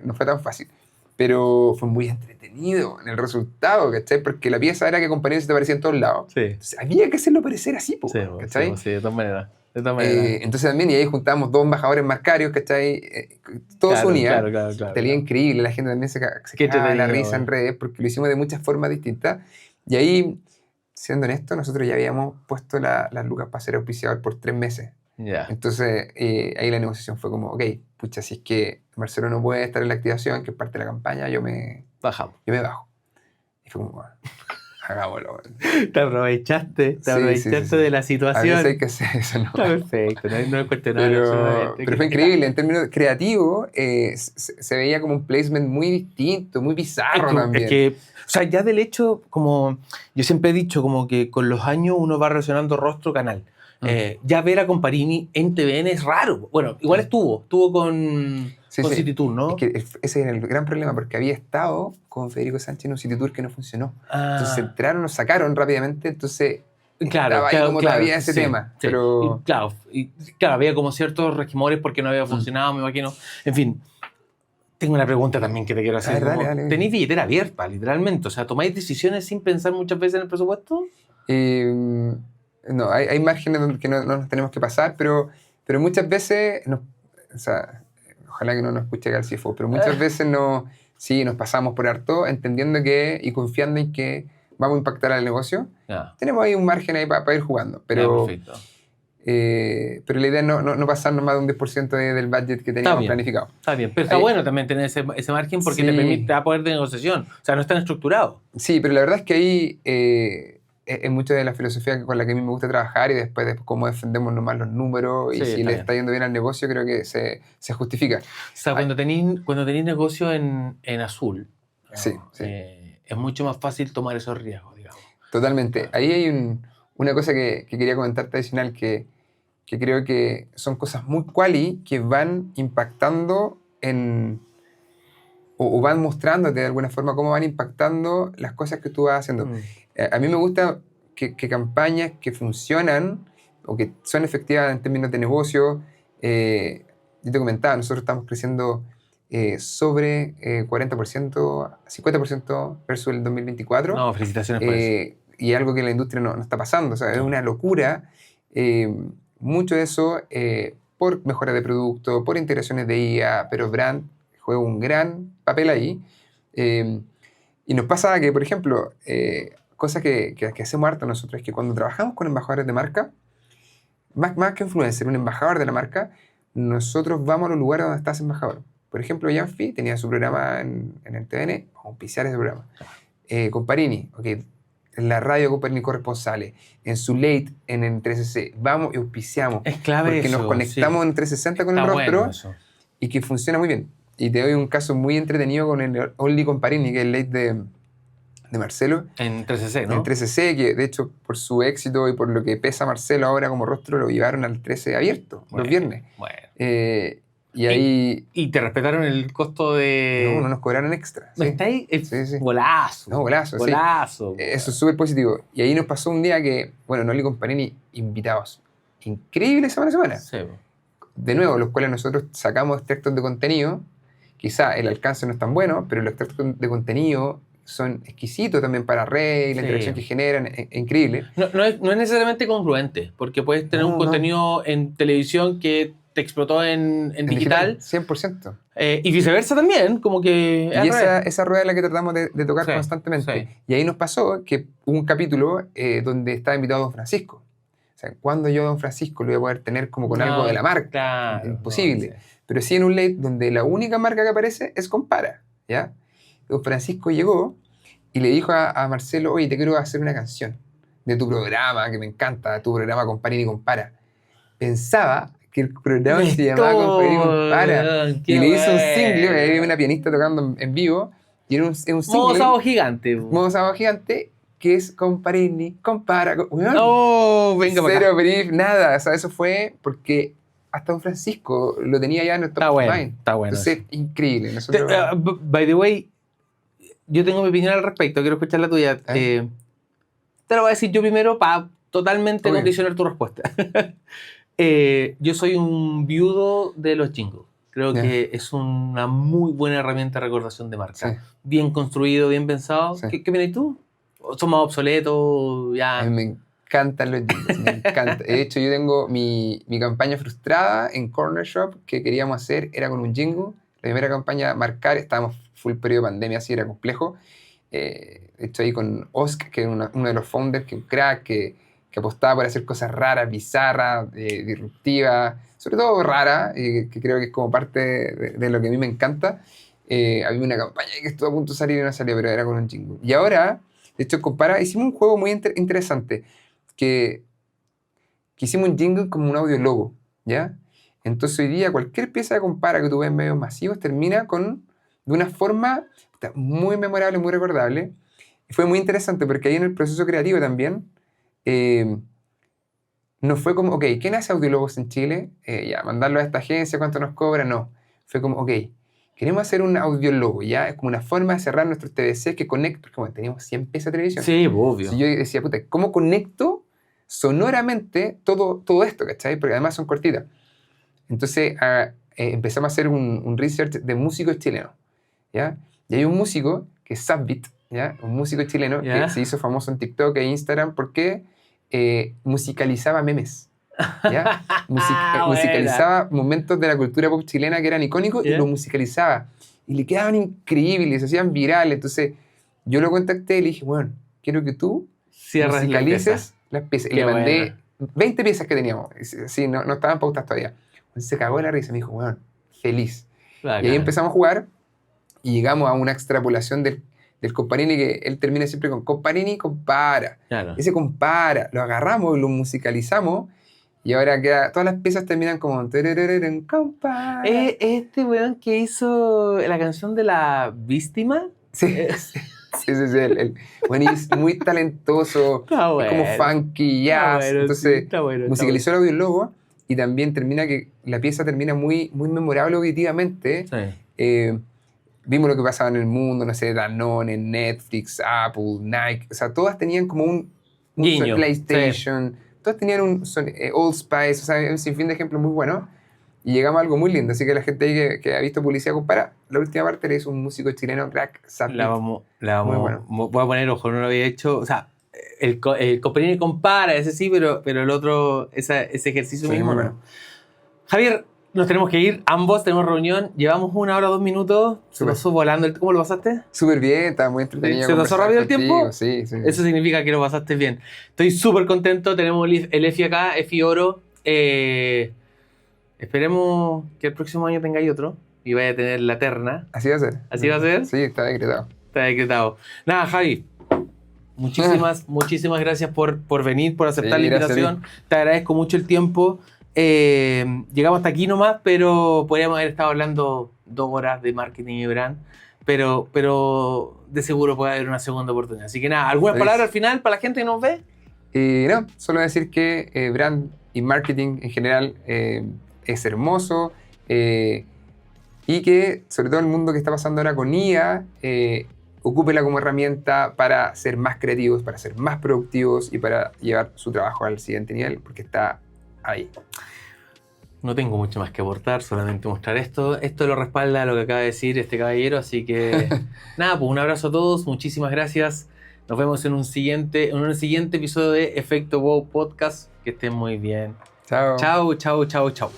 no fue tan fácil, pero fue muy entretenido en el resultado, ¿cachai? Porque la pieza era que Comparini se te aparecía en todos lados. Sí. Entonces, había que hacerlo parecer así, ¿cachai? Sí, de todas maneras. Entonces también, y ahí juntábamos dos embajadores marcarios, ¿cachai? Todos se unían. Claro. Salía increíble, la gente también se cagaba de la risa en redes, porque lo hicimos de muchas formas distintas. Y ahí, siendo honesto, nosotros ya habíamos puesto las lucas para ser auspiciador por 3 meses. Entonces, ahí la negociación fue como, ok, pucha, si es que Marcelo no puede estar en la activación, que es parte de la campaña, yo me bajo. Y fue como, hagámoslo. Te aprovechaste de la situación. A veces hay que hacer eso, ¿no? Está perfecto, no es cuestionable. Pero fue increíble, en términos creativos, se veía como un placement muy distinto, muy bizarro también. Es que, o sea, ya del hecho, como yo siempre he dicho, como que con los años uno va relacionando rostro-canal. Ya ver a Comparini en TVN es raro. Bueno, igual estuvo con City Tour, ¿no? Es que ese era el gran problema, porque había estado con Federico Sánchez en un City Tour que no funcionó. Entonces entraron, lo sacaron rápidamente, entonces estaba ahí como todavía ese tema. Sí. Pero... Y claro, había como ciertos resquemores porque no había funcionado, me imagino. En fin, tengo una pregunta también que te quiero hacer. Dale. ¿Tenéis billetera abierta, literalmente? O sea, ¿tomáis decisiones sin pensar muchas veces en el presupuesto? No, hay márgenes que no nos tenemos que pasar, pero muchas veces, o sea, ojalá que no nos escuche el CFO, pero muchas veces nos pasamos por harto, entendiendo y confiando en que vamos a impactar al negocio. Tenemos ahí un margen ahí para ir jugando, pero la idea es no pasarnos más de un 10% del budget que teníamos planificado. Está bien, pero está bueno también tener ese margen porque te permite poder de negociación, o sea, no es tan estructurado. Sí, pero la verdad es que ahí... es mucho de la filosofía con la que a mí me gusta trabajar, y después cómo defendemos nomás los números, y si le está yendo bien al negocio, creo que se justifica. O sea, cuando tenéis negocio en azul, es mucho más fácil tomar esos riesgos, digamos. Totalmente. Ahí hay una cosa que quería comentarte adicional, que creo que son cosas muy quali que van impactando o van mostrándote de alguna forma cómo van impactando las cosas que tú vas haciendo. A mí me gusta que campañas que funcionan o que son efectivas en términos de negocio, yo te comentaba, nosotros estamos creciendo sobre 40%, 50% versus el 2024. No, felicitaciones por eso. Y algo que en la industria no está pasando, o sea, es una locura. Mucho de eso por mejoras de producto, por integraciones de IA, pero brand juega un gran papel ahí. Y nos pasa que, por ejemplo, cosas que hacemos harto nosotros, es que cuando trabajamos con embajadores de marca, más que influencer, un embajador de la marca, nosotros vamos a los lugares donde está ese embajador. Por ejemplo, Janfi tenía su programa en el TVN, vamos a auspiciar ese programa. Comparini, en la radio Copérnico Responsable, en su late, en el 360, vamos y auspiciamos. Es clave porque eso, nos conectamos en 360 con Está el rostro bueno eso. y que funciona muy bien. Y te doy un caso muy entretenido con el Only Comparini, que es el late de Marcelo. En 3C, ¿no? En 13C, que de hecho por su éxito y por lo que pesa Marcelo ahora como rostro, lo llevaron al 13 abierto, los viernes. Bueno. Y ahí... ¿Y te respetaron el costo de...? No nos cobraron extra. ¿No Sí. está ahí? Sí. Golazo. No, golazo, sí. Golazo. Eso es súper positivo. Y ahí nos pasó un día que, bueno, Noli Comparini, invitados. Increíble semana. Sí. De nuevo, los cuales nosotros sacamos extractos de contenido. Quizá el alcance no es tan bueno, pero los extractos de contenido son exquisitos también para red y la Sí. interacción que generan. Es increíble. No es necesariamente congruente, porque puedes tener un contenido en televisión que te explotó en digital. 100%. Y viceversa también, como que... Y esa rueda es la que tratamos de tocar Sí, constantemente. sí. Y ahí nos pasó que hubo un capítulo donde estaba invitado Don Francisco. O sea, ¿cuándo yo a Don Francisco lo voy a poder tener como con algo de la marca? Claro, Imposible. no sé. Pero sí en un late donde la única marca que aparece es Compara, ¿ya? Don Francisco llegó y le dijo a Marcelo, oye, te quiero hacer una canción de tu programa, que me encanta, tu programa Comparini y Compara. Pensaba que el programa se llamaba Comparini y Compara. Y le hizo un single, ahí había una pianista tocando en vivo, y era un single. Modo Sábado Gigante. Modo Sábado Gigante, que es Comparini, Compara. Oh, venga para acá. Cero brief, nada. O sea, eso fue porque hasta Don Francisco lo tenía ya en el top Está of bueno, mind. está bueno. Entonces, increíble. Nosotros, By the way, yo tengo mi opinión al respecto, quiero escuchar la tuya. Te lo voy a decir yo primero para totalmente Obvio. condicionar tu respuesta. Yo soy un viudo de los jingles. Creo que es una muy buena herramienta de recordación de marca. Sí. Bien construido, bien pensado. Sí. ¿Qué opinas tú? ¿O son más obsoletos? Ya. a mí me encantan los jingles, me encanta. De hecho, yo tengo mi campaña frustrada en Corner Shop que queríamos hacer, era con un jingle. La primera campaña a marcar, estábamos full periodo de pandemia, así era complejo. De hecho, ahí con Osk, que es uno de los founders, que es un crack, que apostaba por hacer cosas raras, bizarras, disruptivas, sobre todo raras, que creo que es como parte de lo que a mí me encanta. Había una campaña que estuvo a punto de salir y no salió, pero era con un jingle. Y ahora, de hecho, hicimos un juego muy interesante, que hicimos un jingle como un audio logo, ¿ya? Entonces hoy día cualquier pieza de Compara que tú ves en medios masivos termina de una forma muy memorable, muy recordable. Y fue muy interesante porque ahí en el proceso creativo también no fue como, ok, ¿quién hace audiologos en Chile? Ya, mandarlo a esta agencia, ¿cuánto nos cobra? No. Fue como, ok, queremos hacer un audiólogo, ¿ya? Es como una forma de cerrar nuestros TVC que conecta, porque bueno, teníamos 100 piezas de televisión. Sí, obvio. Si yo decía, puta, ¿cómo conecto sonoramente todo esto, ¿cachai? Porque además son cortitas. Entonces empezamos a hacer un research de músicos chilenos, ¿ya? Y hay un músico que es Subbeat, ¿ya? Un músico chileno que se hizo famoso en TikTok e Instagram porque musicalizaba memes, ¿ya? Musicalizaba momentos de la cultura pop chilena que eran icónicos y los musicalizaba. Y le quedaban increíbles, se hacían virales. Entonces yo lo contacté y le dije, bueno, quiero que tú musicalices las piezas. Y le mandé 20 piezas que teníamos. Sí, no estaban pautadas todavía. Se cagó de la risa, me dijo, bueno, feliz. Y ahí empezamos a jugar y llegamos a una extrapolación del Comparini, que él termina siempre con Comparini compara. Claro. Ese compara, lo agarramos, lo musicalizamos y ahora todas las piezas terminan como compara. Este weón que hizo la canción de la víctima. Sí, bueno, y es muy talentoso, Bueno. es como funky, jazz. Entonces musicalizó el audiólogo y también la pieza termina muy, muy memorable auditivamente. Sí. Vimos lo que pasaba en el mundo, no sé, Danone, Netflix, Apple, Nike, o sea, todas tenían como un Guiño, PlayStation, todas tenían Old Spice, o sea, un sinfín de ejemplos muy buenos, y llegamos a algo muy lindo, así que la gente ahí que ha visto publicidad compara, la última parte le hizo un músico chileno, crack, Subbeat. La vamos, muy bueno. Voy a poner ojo, no lo había hecho, o sea, el Comparini compara, ese sí, pero el otro, ese ejercicio Sí, mismo muy no. bueno. Javier, nos tenemos que ir, ambos tenemos reunión, llevamos 1 hora 2 minutos, se pasó volando, ¿cómo lo pasaste? Súper bien, estaba muy entretenido. ¿Se pasó rápido el tiempo? Sí. Eso significa que lo pasaste bien. Estoy súper contento, tenemos el EFI acá, EFI Oro. Esperemos que el próximo año tengáis otro y vaya a tener la terna. Así va a ser. ¿Así va a ser? Sí, está decretado. Está decretado. Nada, Javi, Muchísimas gracias por venir, por aceptar la gracias a ti. invitación. Te agradezco mucho el tiempo. Llegamos hasta aquí nomás, pero podríamos haber estado hablando 2 horas de marketing y brand. Pero de seguro puede haber una segunda oportunidad. Así que nada, ¿algunas palabras al final para la gente que nos ve? No, solo decir que brand y marketing en general es hermoso y que sobre todo el mundo que está pasando ahora con IA, ocúpela como herramienta para ser más creativos, para ser más productivos y para llevar su trabajo al siguiente nivel, porque está ahí. No tengo mucho más que aportar, solamente mostrar esto. Esto lo respalda lo que acaba de decir este caballero, así que nada, pues un abrazo a todos, muchísimas gracias. Nos vemos en un siguiente episodio de Efecto Wow Podcast. Que estén muy bien. Chao. Chao.